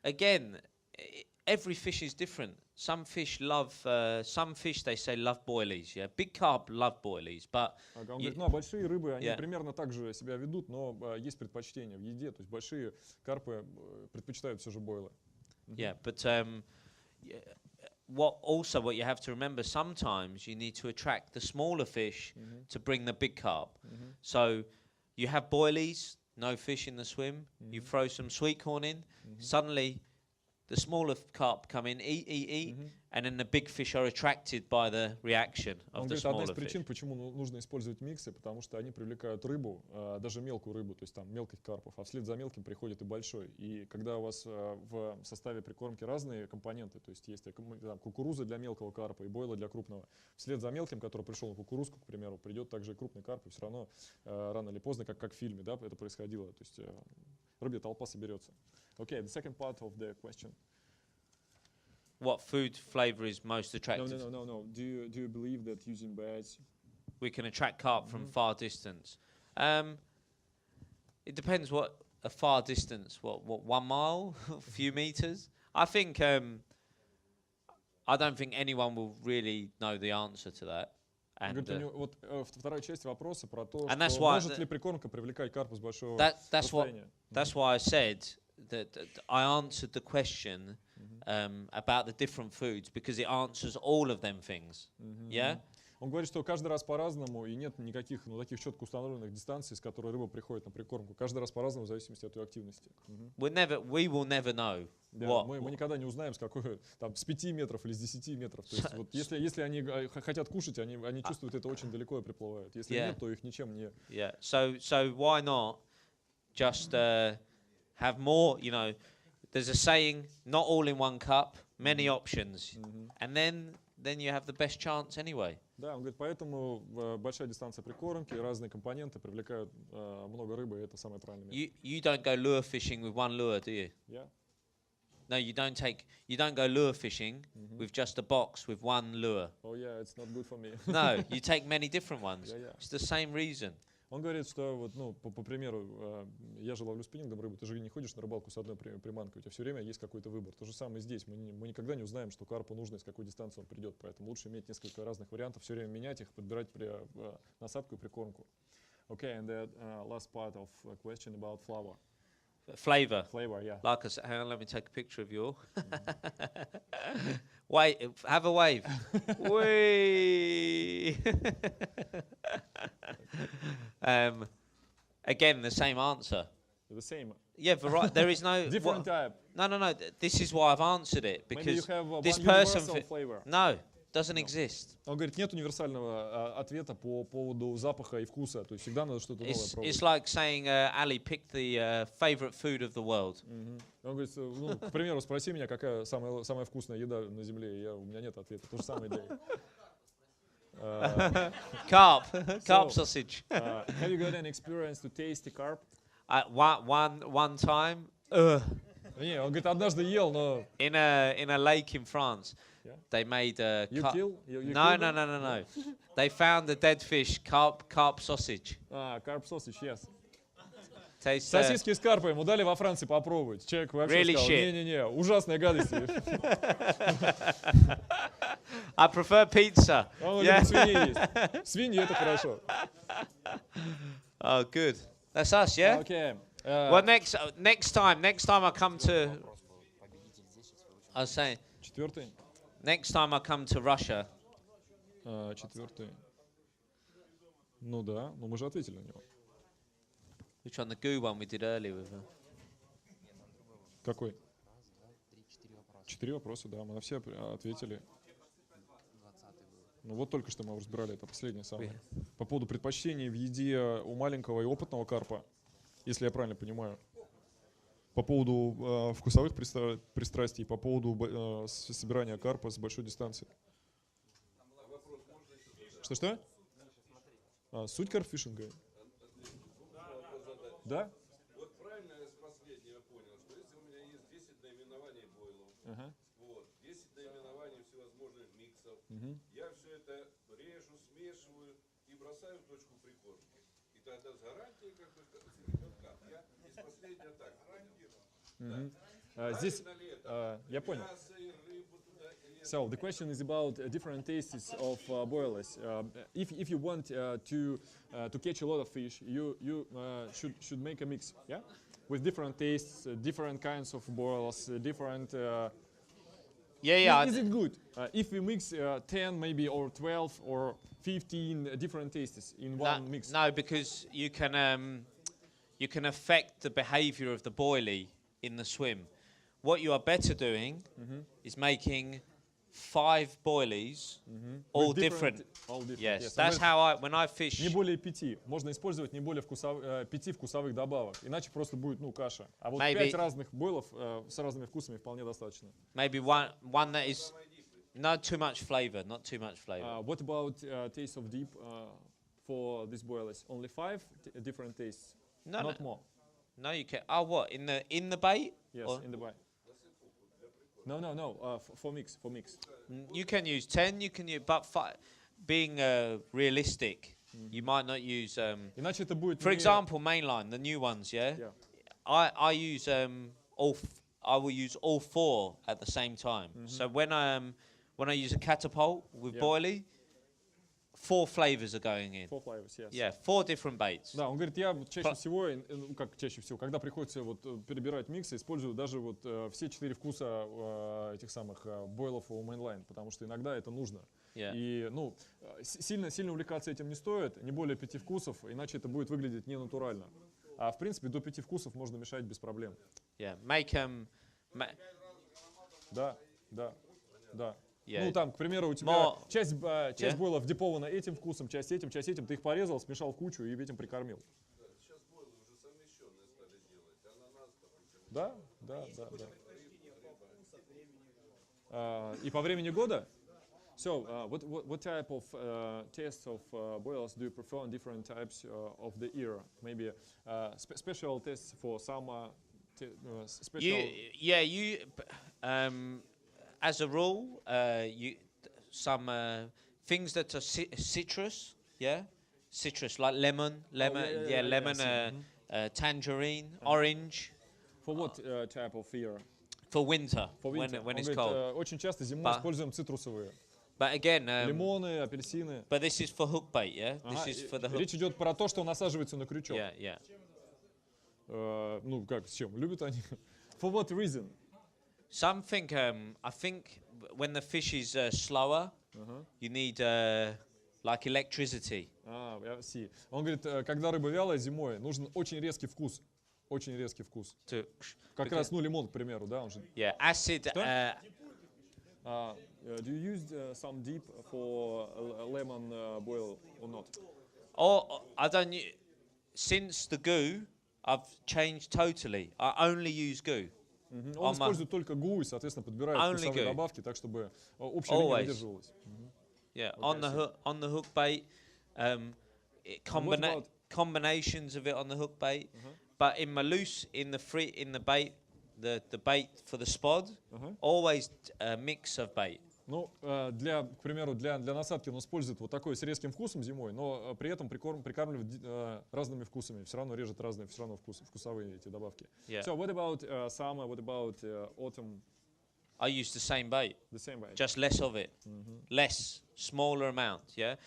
Again, every fish is different. Some fish they say love boilies. Yeah, big carp love boilies, but он говорит, ну, а большие рыбы, они примерно так же себя ведут, но есть предпочтения в еде. То есть большие карпы предпочитают все же бойлы. Yeah, but what you have to remember, sometimes you need to attract the smaller fish to bring the big carp. So you have boilies. No fish in the swim, you throw some sweet corn in, suddenly the smaller carp come in, eat, and then the big fish are attracted by the reaction Он of the говорит, одна из smaller причин, fish. почему нужно использовать миксы, потому что они привлекают рыбу, даже мелкую рыбу, то есть там мелких карпов, а вслед за мелким приходит и большой. И когда у вас в составе прикормки разные компоненты, то есть есть там, кукуруза для мелкого карпа и бойла для крупного, вслед за мелким, который пришел на кукурузку, к примеру, придет также и крупный карп, и все равно рано или поздно, как в фильме, да, это происходило, то есть рыбья толпа соберется. Okay, the second part of the question. What food flavor is most attractive? No. Do you believe that using baits We can attract carp from far distance. It depends what a far distance. What 1 mile, a few meters. I think I don't think anyone will really know the answer to that. And говорит, у него, вот вторая часть вопроса про то, And что может ли прикормка привлекать карпа с большого расстояния. that's why I said that I answered the question about the different foods because it answers all of them things. Yeah. Он говорит, что каждый раз по-разному, и нет никаких таких четко установленных дистанций, с которой рыба приходит на прикормку. Каждый раз по-разному, в зависимости от ее активности. We will never know. Да, мы никогда не узнаем, с какой, там, с 5 метров или с 10 метров. То есть, вот, если они хотят кушать, они чувствуют это очень далеко и приплывают. Если нет, то их ничем не... Yeah. So why not just have more? You know, there's a saying: not all in one cup, many options, and then you have the best chance anyway. Да, он говорит, поэтому большая дистанция прикормки, разные компоненты привлекают много рыбы, и это самое правильное. You don't go lure fishing with one lure, do you? Yeah. No, you don't go lure fishing with just a box with one lure. Oh yeah, it's not good for me. No, you take many different ones. Yeah. It's the same reason. Он говорит, что вот, ну, по примеру, я же ловлю спиннингом рыбу, ты же не ходишь на рыбалку с одной приманкой, у тебя все время есть какой-то выбор. То же самое здесь, мы никогда не узнаем, что карпу нужно, с какой дистанции он придет, поэтому лучше иметь несколько разных вариантов, все время менять их, подбирать насадку и прикормку. Okay, and the last part of question about flour. Flavor. Flavor, yeah. Like I said, hang on, let me take a picture of you. Wait, have a wave. Whee! Again, the same answer. The same. Yeah, there is no Different type. No. This is why I've answered it Maybe because you have this one person. universal flavor. No, doesn't exist. Он говорит, нет универсального ответа по поводу запаха и вкуса, то есть всегда надо что-то новое It's пробовать. like saying, Ali, pick the favorite food of the world. Он говорит, ну, к примеру, спроси меня, какая самая вкусная еда на земле, у меня нет ответа. То же самое идея. Carp sausage. Have you got an experience to taste the carp? One time. Не, он говорит, однажды ел, но... In a lake in France, Yeah. they made a You carp. kill? You No. kill them? They found a dead fish, carp sausage. Carp sausage, yes. Tastes, Сосиски с карпой ему дали во Франции попробовать. Человек вообще Really сказал, shit. не-не-не, ужасная гадость. I prefer pizza. Он любит свиней есть. Свиньи это хорошо. Oh, good. That's us, yeah. Okay. Well, next time I come to. I was saying. Четвертый. Next time I come to Russia. Четвертый. Ну да, но мы же ответили на него. Which one? The goo one we did earlier with her. Какой? 4 вопроса, да, мы на все ответили. Ну вот только что мы разбирали, это последнее самое. По поводу предпочтений в еде у маленького и опытного карпа, если я правильно понимаю. По поводу вкусовых пристрастий, по поводу собирания карпа с большой дистанции. Что? Суть карпфишинга. Да? Вот правильно я с последнего понял, что если у меня есть 10 наименований бойлов, вот, 10 наименований всевозможных миксов, я все это режу, смешиваю и бросаю в точку прикормки. И тогда с гарантией как бы я из последнего так гарантирую. Здесь, я понял. So the question is about different tastes of boilers. If you want to catch a lot of fish, you should make a mix, yeah, with different tastes, different kinds of boilers, different. Yeah. Is it good if we mix 10, maybe, or 12, or 15 different tastes in one mix? No, because you can affect the behaviour of the boilie in the swim. What you are better doing is making 5 boilies, all different. All different. Yes, Yes. that's how when I fish. Не более 5. Можно использовать не более 5 вкусовых добавок. Иначе просто будет, ну, каша. А вот 5 разных бойлов с разными вкусами вполне достаточно. Maybe one that is not too much flavor, not too much flavor. What about taste of deep for these boilers? Only 5 different tastes, No, not more. No, you can. Oh, what in the bait? Yes, Or- in the bite. No. For mix. You can use 10. You can use, but being realistic, you might not use. Иначе это будет. For example, mainline, the new ones, yeah. Yeah. I use all. I will use all 4 at the same time. So when I use a catapult with Yeah. boilie, 4 flavors are going in. 4 flavors, yes. Yeah, 4 different baits. Да, он говорит, я чаще всего, ну как чаще всего, когда приходится вот перебирать миксы, использую даже вот все 4 вкуса этих самых бойлов у мейнлайн, потому что иногда это нужно. Yeah. И, ну, сильно увлекаться этим не стоит, не более 5 вкусов, иначе это будет выглядеть ненатурально. А в принципе до 5 вкусов можно мешать без проблем. Yeah, make Да. Yeah. Ну там, к примеру, у тебя часть бойлов дипована этим вкусом, часть этим, ты их порезал, смешал в кучу и этим прикормил. Сейчас бойлы уже совмещенные стали делать. Ананас, допустим. Да. И по времени года? So, what type of taste of boils do you prefer on different types of the year? Maybe special tests for summer, special... As a rule, some things that are citrus, citrus like lemon, tangerine, orange. For what type of year? For winter, For winter. when it's Он cold. говорит, очень часто зимой используем цитрусовые. But again, Лимоны, апельсины. but this is for hook bait, yeah. This is for the hook. Речь идет про то, что насаживается на крючок. Yeah. Ну как, с чем? Любят они? For what reason? Something. I think when the fish is slower, you need like electricity. I see. Он говорит, когда рыба вялая зимой, нужен очень резкий вкус. Очень резкий вкус. Как раз, ну, лимон, к примеру, да, он же. Yeah, acid. Do you use some deep for lemon boil or not? Or I don't. Since the goo, I've changed totally. I only use goo. Он использует только гу и, соответственно, подбирает вкусовые добавки так, чтобы общая линия выдерживалась. Yeah, on the hook bait, combinations of it on the hook bait, but in my loose, in the bait, the bait for the spod, always a mix of bait. Ну, к примеру, для насадки он использует вот такой с резким вкусом зимой, но при этом прикармливает разными вкусами, все равно режет разные вкусовые эти добавки. Yeah. So what about summer, what about autumn? I use the same bait. The same bait. Just less of it. Less, smaller amount, yeah?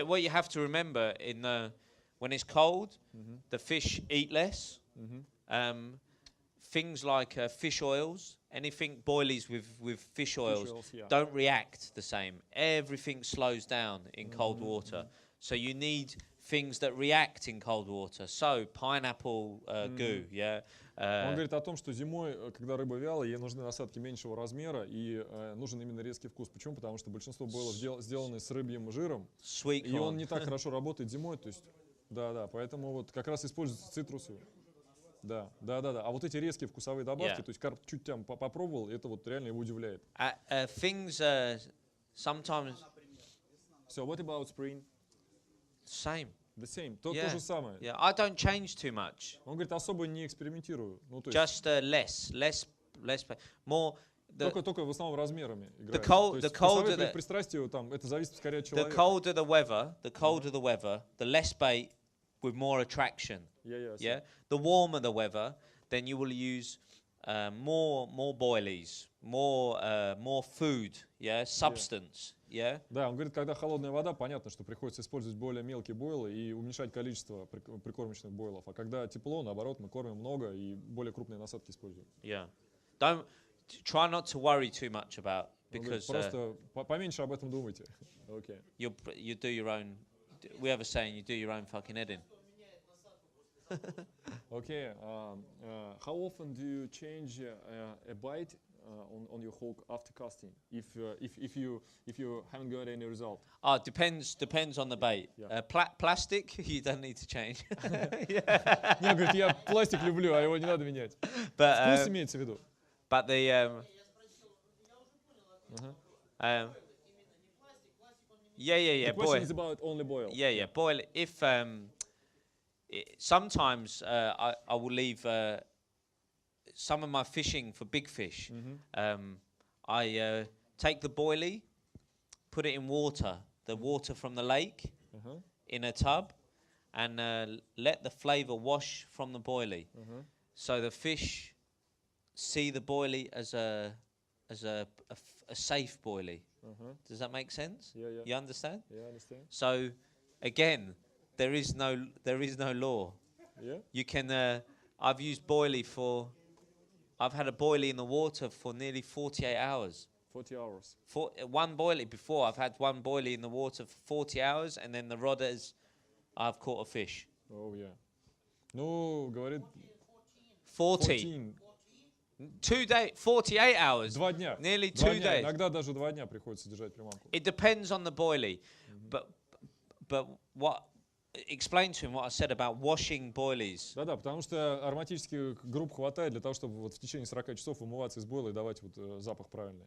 What you have to remember when it's cold, the fish eat less. Things like fish oils, anything boilies with fish oils, don't react the same. Everything slows down in cold water. So you need things that react in cold water. So pineapple goo, yeah. Он говорит о том, что зимой, когда рыба вялая, ей нужны насадки меньшего размера и нужен именно резкий вкус. Почему? Потому что большинство бойлов сделаны с рыбьим жиром, и он не так хорошо работает зимой. То есть, да, поэтому вот как раз используются цитрусовые. Да. А вот эти резкие вкусовые добавки, то есть карп чуть там попробовал, это вот реально его удивляет. Things sometimes. So what about spring? Same. The same. То же самое. Yeah, I don't change too much. Он говорит, особо не экспериментирую. Ну, то есть less, more. Только в основном размерами играет. The colder the пристрастие там, это зависит скорее от человека. The colder the weather, the less bait with more attraction. Yeah. The warmer the weather, then you will use more boilies, more food, substance. Yeah. Да, он говорит, когда холодная вода, понятно, что приходится использовать более мелкие бойлы и уменьшать количество прикормочных бойлов. А когда тепло, наоборот, мы кормим много и более крупные насадки используем. Yeah. Try not to worry too much about because. Просто поменьше об этом думайте. Okay. You do your own. We have a saying: you do your own fucking head in. Okay. How often do you change a bite on your hook after casting if you haven't got any result? Depends on the bait. Yeah. Plastic, you don't need to change. Не, говорит, я пластик люблю, а его не надо менять. Вкус имеется в виду. But the The question is about only boil. Yeah. Boil. If sometimes I will leave some of my fishing for big fish. I take the boilie, put it in water, the water from the lake, in a tub, and let the flavour wash from the boilie. So the fish see the boilie as a safe boilie. Does that make sense? Yeah. You understand? Yeah, I understand. So again, there is no law. Yeah. You can. I've used boilie for. I've had a boilie in the water for nearly 48 hours. 40 hours. One boilie before. I've had one boilie in the water for 40 hours, and then the rodders, I've caught a fish. Oh yeah. Ну, говорит 40. 2 days, 48 hours. 2 дня. Nearly 2 2 дня. days. Иногда даже 2 дня приходится держать приманку. It depends on the boilie, but what? Explain to him what I said about washing boilies. Да, потому что ароматических групп хватает для того, чтобы вот в течение 40 часов вымываться из бойла и давать вот запах правильный.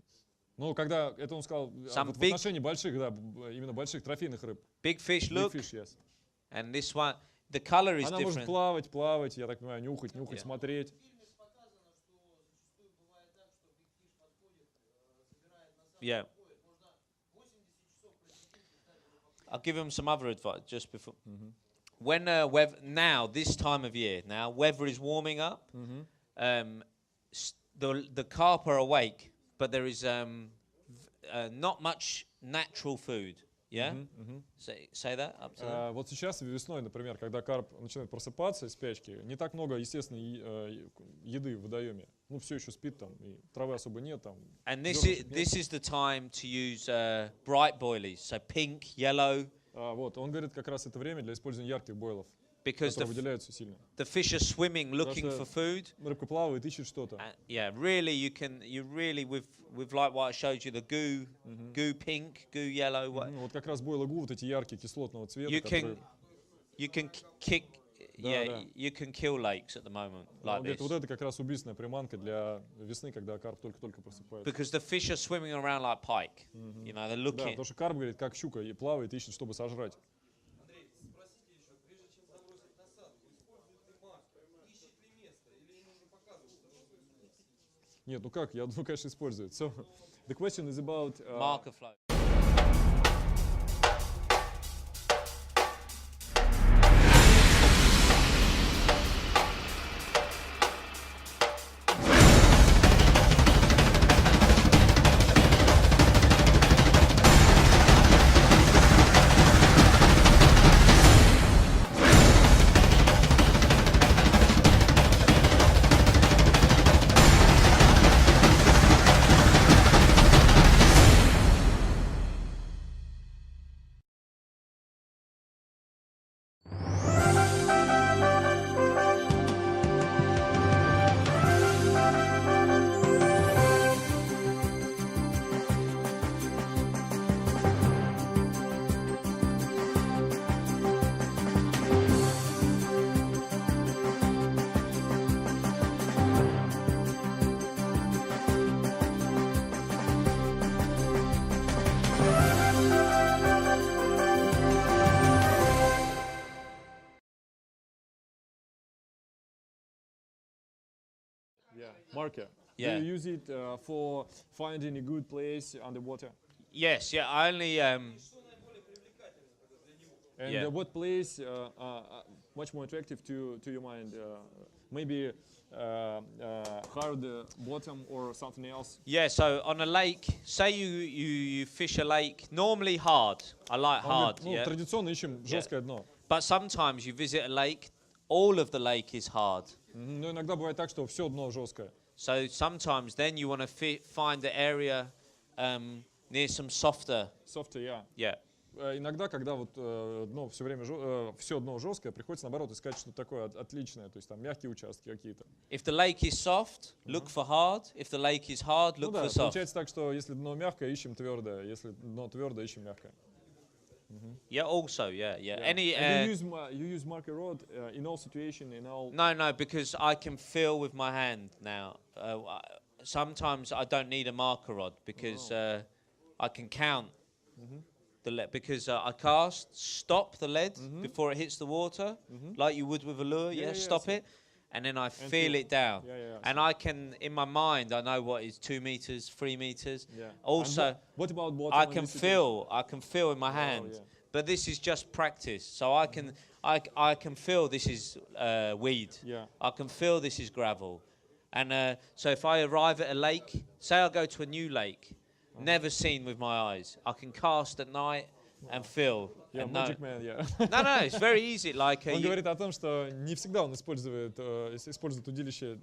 Ну, когда это он сказал вот в отношении больших, да, именно больших трофейных рыб. Big fish, look. Big fish, yes. And this one, the color is Она может different. плавать, я так понимаю, нюхать, Yeah. смотреть. Yeah. I'll give him some other advice just before. When now this time of year, now weather is warming up. The carp are awake, but there is not much natural food. Yeah. Say that up to them. Вот сейчас весной, например, когда карп начинает просыпаться из спячки, не так много естественной еды в водоеме. Ну, все еще спит там, и травы особо нет там. And this is the time to use bright boilies, so pink, yellow. Вот, он говорит, как раз это время для использования ярких бойлов, Because которые выделяются сильно. the fish are swimming, looking for food. Рыбка плавает, ищет что-то. Yeah, really, you really with like what I showed you, the goo pink, goo yellow. Вот как раз бойлы гу, вот эти яркие кислотного цвета, You которые... can kick. Yeah, you can kill lakes at the moment like this. Вот это как раз убийственная приманка для весны, когда карп только-только просыпается. Because the fish are swimming around like pike. You know, they're Да, looking. потому что карп, говорит, как щука, и плавает, ищет, чтобы сожрать. Андрей, спросите еще, прежде чем забросить насадку, использует ли марку, ищет ли место, или ему уже показывают дорогу? Нет, ну как, я думаю, конечно, использует. So, the question is about... Marker flow. Marker. Yeah. Do you use it for finding a good place underwater? Yes, yeah. I only And Yeah. What place much more attractive to your mind? Maybe hard bottom or something else? yeah. So on a lake, say you fish a lake. Normally hard. I like Он hard. говорит, ну, Yeah. традиционно ищем жесткое дно. But sometimes you visit a lake. All of the lake is hard. Но иногда бывает так, что все дно жесткое. So sometimes then you want to find the area near some softer. Softer, yeah. Yeah. иногда, когда вот дно все время все дно жесткое, приходится наоборот искать что-то такое отличное, то есть там мягкие участки какие-то. If the lake is soft, look for hard. If the lake is hard, Ну look да, for soft. получается так, что если дно мягкое, ищем твердое, если дно твердое, ищем мягкое. Yeah, also, yeah. Any And you use marker rod in all situation, in all. no, because I can feel with my hand now. Sometimes I don't need a marker rod because I can count the lead. Because I cast, stop the lead before it hits the water, like you would with a lure. Yeah, stop it, and then I feel it down. And I can, in my mind, I know what is 2 meters, 3 meters. Yeah. Also, What about bottom? I can feel in my hand. yeah. But this is just practice, so I can feel this is weed. Yeah. I can feel this is gravel, and so if I arrive at a lake, say I go to a new lake, never seen with my eyes, I can cast at night and feel. Yeah, and magic man, yeah. No, it's very easy. Like Он говорит о том, что не всегда он использует удилище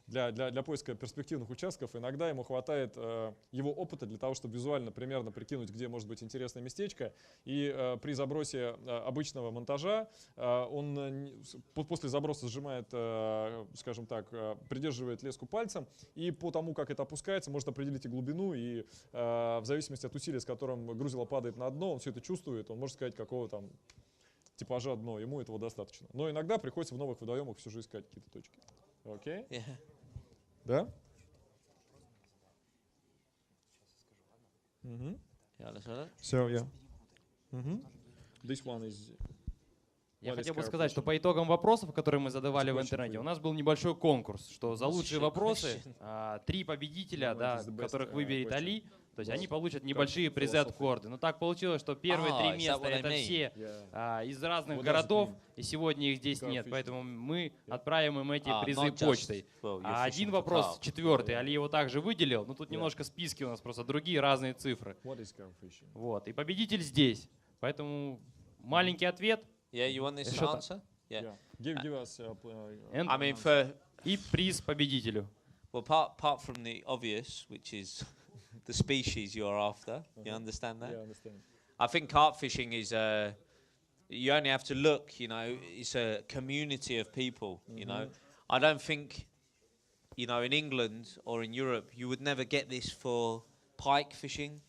для поиска перспективных участков. Иногда ему хватает его опыта для того, чтобы визуально примерно прикинуть, где может быть интересное местечко. И при забросе обычного монтажа он после заброса сжимает, скажем так, придерживает леску пальцем. И по тому, как это опускается, может определить и глубину. И в зависимости от усилия, с которым грузило падает на дно, он все это чувствует. Он может сказать, какого там типажа дно. Ему этого достаточно. Но иногда приходится в новых водоемах все же искать какие-то точки. Окей? Yeah. Да? Yeah, let's have it. So, yeah. This one is... Я What is хотел бы carp сказать, что fishing? по итогам вопросов, которые мы задавали в It's a question интернете, for you. у нас был небольшой конкурс, что за What's лучшие your вопросы question? 3 победителя, What да, is the best, которых выберет question? Али, то есть Well, они получат как небольшие призы от philosophy. Корды. Но так получилось, что первые 3 is that места what I это mean? все Yeah. из разных What does it городов, mean? и сегодня их здесь Carp нет, fishing. поэтому мы отправим им эти призы not just, почтой. well, you're А fishing один for вопрос, carp. четвертый, Али его также выделил, но тут немножко списки у нас просто другие, разные цифры. What is carp fishing? Вот, и победитель здесь. Поэтому маленький ответ Yeah, you want this Что-то- answer? Yeah. Give us... And- I mean, for и приз победителю. well, apart from the obvious, which is the species you're after, you understand that? Yeah, I understand. I think carp fishing is you only have to look, you know, it's a community of people, you know. I don't think, you know, in England or in Europe, you would never get this for pike fishing.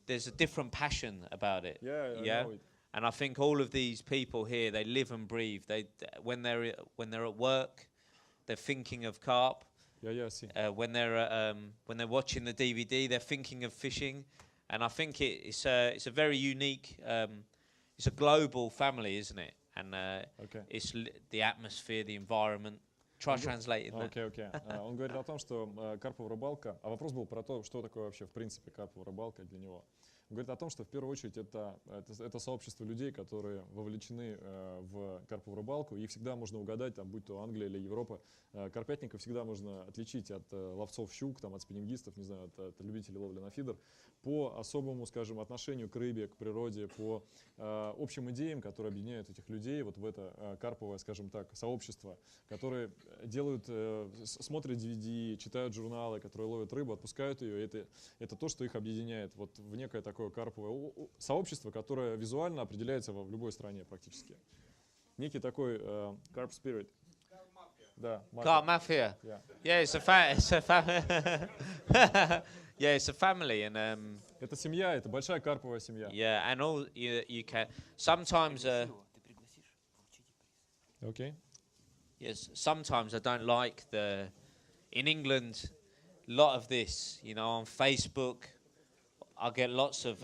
There's a different passion about it. Yeah, I yeah. know it. And I think all of these people here, they live and breathe. They when they're at work, they're thinking of carp. Yeah, I see. When they're watching the DVD, they're thinking of fishing, and I think it's a very unique, it's a global family, isn't it? And Okay. it's the atmosphere, the environment. Try translating that. Окей. Он говорит о том, что карповая рыбалка, а вопрос был про то, что такое вообще в принципе карповая рыбалка для него. Он говорит о том, что в первую очередь это сообщество людей, которые вовлечены в карповую рыбалку, и всегда можно угадать, там, будь то Англия или Европа, карпятников всегда можно отличить от ловцов щук, там, от спиннингистов, не знаю, от любителей ловли на фидер, по особому, скажем, отношению к рыбе, к природе, по общим идеям, которые объединяют этих людей вот в это карповое, скажем так, сообщество, которые делают, смотрят DVD, читают журналы, которые ловят рыбу, отпускают ее. Это то, что их объединяет вот в некое такое карповое сообщество, которое визуально определяется в любой стране практически. Некий такой carp spirit. Да, Carp mafia. Yeah. Yeah, it's a yeah, it's a family, and Это семья, это большая карповая семья. yeah, and all you can sometimes. Окей. Yes, sometimes I don't like in England, a lot of this, you know, on Facebook, I get lots of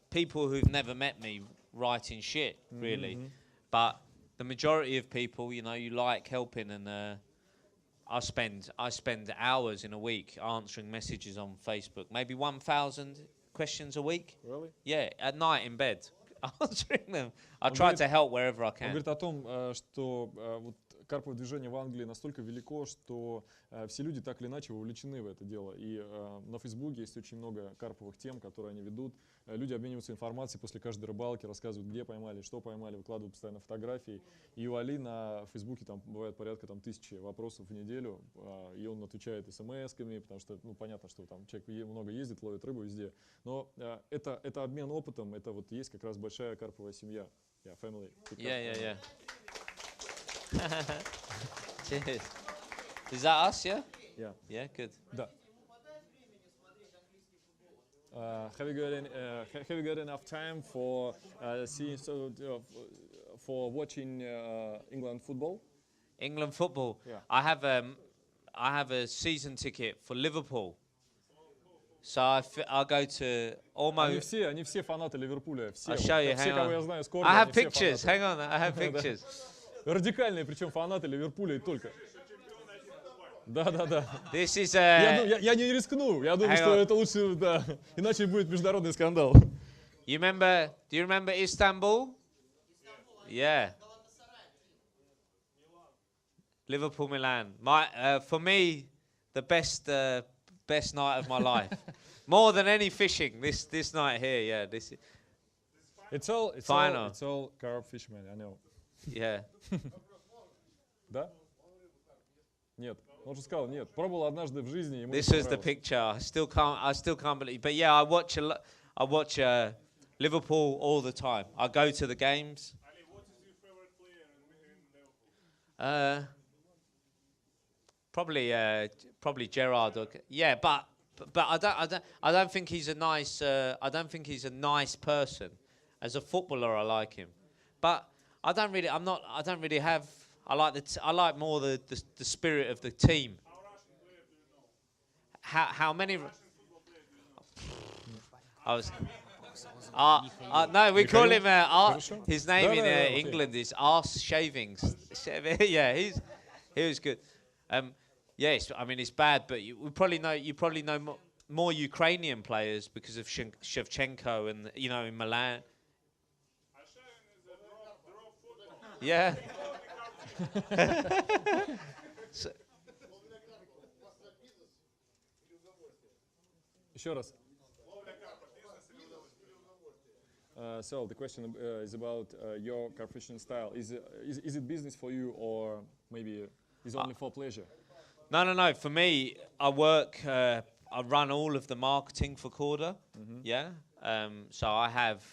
people who've never met me writing shit, really. But the majority of people, you know, you like helping, and I spend hours in a week answering messages on Facebook, maybe 1,000 questions a week. Really? Yeah, at night in bed, answering them. I try to help wherever I Он can. говорит о том, что вот карповое движение в Англии настолько велико, что все люди так или иначе вовлечены в это дело. И на Фейсбуке есть очень много карповых тем, которые они ведут. Люди обмениваются информацией после каждой рыбалки, рассказывают, где поймали, что поймали, выкладывают постоянно фотографии. И у Али на Фейсбуке там бывает порядка 1000 вопросов в неделю, и он отвечает смс-ками, потому что, ну, понятно, что там человек много ездит, ловит рыбу везде. Но это обмен опытом, это вот есть как раз большая карповая семья. Yeah, family. Yeah. Cheers. Is that us, yeah? Yeah. Yeah, good. Да. Have you got enough time for for watching England football? England football. Yeah. I have a season ticket for Liverpool. So I'll go to almost. Они все фанаты Ливерпуля. Все, I'll show you. все, Hang кого я on. знаю, с корня, I have они все pictures. фанаты. Hang on, I have pictures. Радикальные, причем фанаты Ливерпуля и только. Да. This is Я не рискну. Я думаю, Hang что on. это лучше, да. Иначе будет международный скандал. Do you remember Istanbul? Yeah. Liverpool, Milan. For me, the best night of my life. More than any fishing, this night here. Yeah, this. It's all carp fishermen, I know. Yeah. Да? Нет. Он же сказал, нет. Пробовал однажды в жизни, ему This не was the понравилось. picture. I still can't believe. But yeah, I watch Liverpool all the time. I go to the games. Ali, what is your favorite player in Liverpool? Probably Gerrard. Yeah, but I don't think he's a nice. I don't think he's a nice person. As a footballer, I like him, but I don't really have. I like more the spirit of the team. How many? I was. No, we call him. His name in England is Arse Shavings. Yeah, he was good. Yes, I mean it's bad, but you probably know more Ukrainian players because of Shevchenko and in Milan. Yeah. Еще раз. So the question is about your carp fishing style. Is it business for you, or maybe is only for pleasure? No. For me, I work. I run all of the marketing for Corda. Yeah. So I have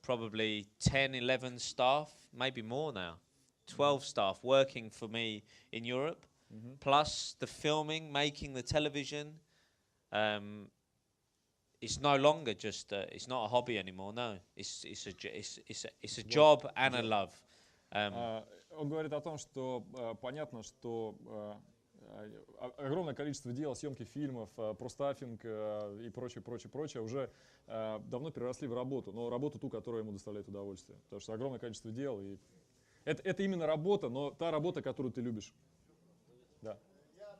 probably 10, 11 staff, maybe more now, 12 staff working for me in Europe, plus the filming, making the television. It's no longer just. It's not a hobby anymore. No, it's a job and a love. Он говорит о том, что понятно, что огромное количество дел, съемки фильмов, простаффинг и прочее уже давно переросли в работу, но работу ту, которая ему доставляет удовольствие. Потому что огромное количество дел, и это именно работа, но та работа, которую ты любишь. Да. Я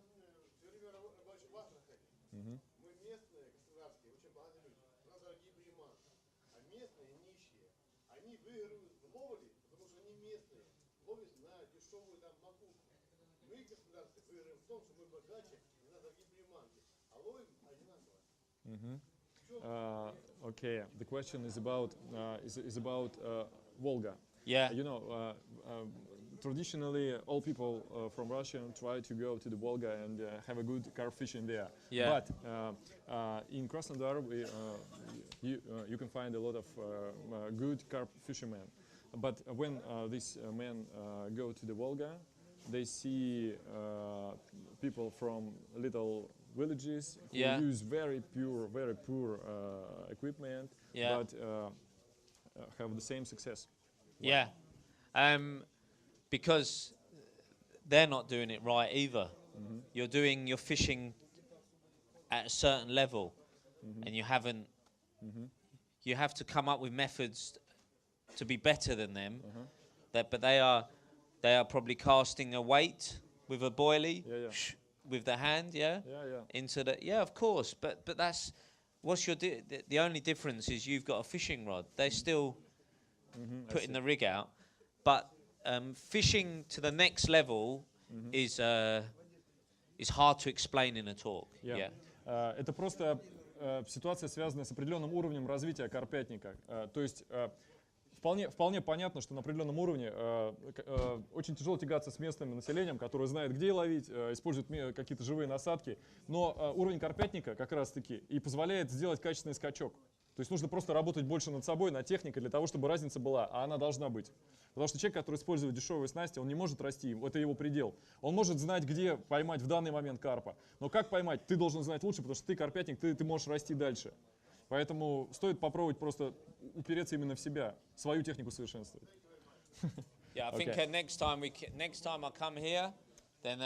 все время рыбачу в Астрахани. Мы местные, государские, очень богатые люди. У нас дорогие приманки. А местные нищие. Они выигрывают в ловли, потому что они местные. Ловят на дешевую там макушку. Мы, государство, выиграем в том, что мы богаче, и у нас дорогие приманки. А ловим одинаково. Okay, the question is about Volga. Yeah. You know, traditionally, all people from Russia try to go to the Volga and have a good carp fishing there. Yeah. But in Krasnodar, you can find a lot of good carp fishermen. But when these men go to the Volga, they see people from little villages who use very poor equipment, but have the same success. Yeah, because they're not doing it right either. You're fishing at a certain level, and you haven't. You have to come up with methods to be better than them. But they are probably casting a weight with a boilie, with the hand, into the of course. But that's what's your the only difference is you've got a fishing rod. They're still putting the rig out, but fishing to the next level is hard to explain in a talk. Yeah. Это просто ситуация, связанная с определенным уровнем развития карпятника. То есть вполне понятно, что на определенном уровне очень тяжело тягаться с местным населением, которое знает, где ловить, использует какие-то живые насадки. Но уровень карпятника как раз-таки и позволяет сделать качественный скачок. То есть нужно просто работать больше над собой, над техникой, для того, чтобы разница была, а она должна быть. Потому что человек, который использует дешевые снасти, он не может расти, это его предел. Он может знать, где поймать в данный момент карпа. Но как поймать, ты должен знать лучше, потому что ты карпятник, ты можешь расти дальше. Поэтому стоит попробовать просто упереться именно в себя, свою технику совершенствовать. Yeah, I think next time I come here, then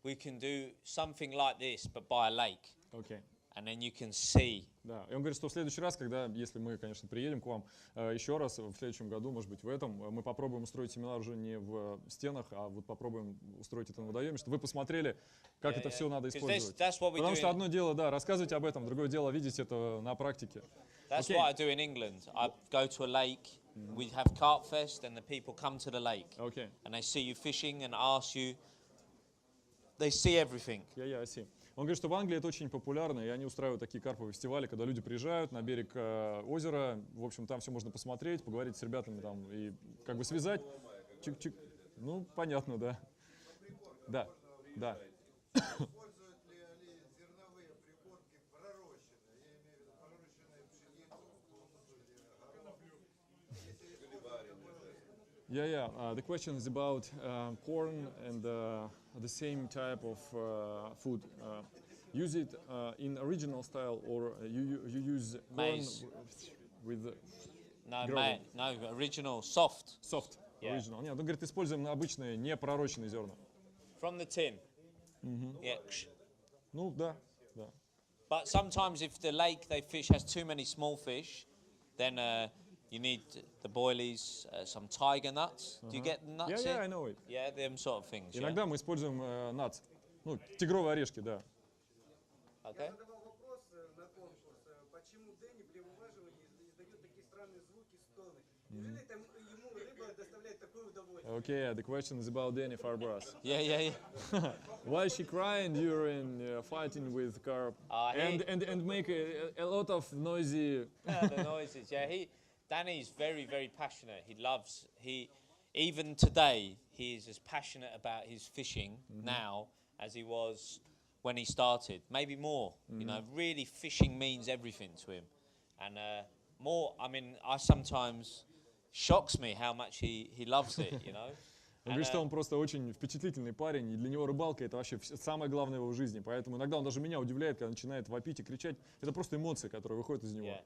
we can do something like this, but by a lake. Okay. And then you can see. Да, и он говорит, что в следующий раз, если мы, конечно, приедем к вам еще раз, в следующем году, может быть, в этом, мы попробуем устроить семинар уже не в стенах, а вот попробуем устроить это на водоеме, чтобы вы посмотрели, как это все надо использовать. Потому что одно дело, да, рассказывать об этом, другое дело видеть это на практике. That's what I do in England. I go to a lake, we have carp fest, and the people come to the lake. Okay. And they see you fishing and ask you, they see everything. Yeah, I see. Он говорит, что в Англии это очень популярно, и они устраивают такие карповые фестивали, когда люди приезжают на берег озера, в общем, там все можно посмотреть, поговорить с ребятами там и как бы связать. Чик-чик. Ну, понятно, да. Да, да. Используют ли они зерновые пригорки пророщенные? Я имею в виду пророщенные пшеницу, Yeah. The question is about corn and the same type of food. Use it in original style, or you use corn Maize. with No, original, soft. soft, Yeah. original. Нет, он говорит, используем обычные непророщенные зерна. From the tin. Yeah. Ну, да, да. But sometimes if the lake they fish has too many small fish, then you need the boilies, some tiger nuts. Do you get the nuts? Yeah, I know it. Yeah, them sort of things. Иногда мы используем nuts, ну, тигровые орешки, да. Okay. Я задавал вопрос на конкурс, почему Дэнни при вываживании издает такие странные звуки, стоны. Неужели там ему рыба доставляет такое удовольствие? Okay, the question is about Danny Farbras. Yeah. Why is she crying during fighting with carp and make a lot of noisy? The noises. Yeah, Danny's very, very passionate. Even today, he is as passionate about his fishing now as he was when he started. Maybe more. You know, really fishing means everything to him. And more, I mean, I sometimes shocks me how much he loves it, you know. Он говорит, что он просто очень впечатлительный парень, и для него рыбалка — это вообще самое главное в его жизни. Поэтому иногда он даже меня удивляет, когда начинает вопить и кричать. Это просто эмоции, которые выходят из него. Yeah.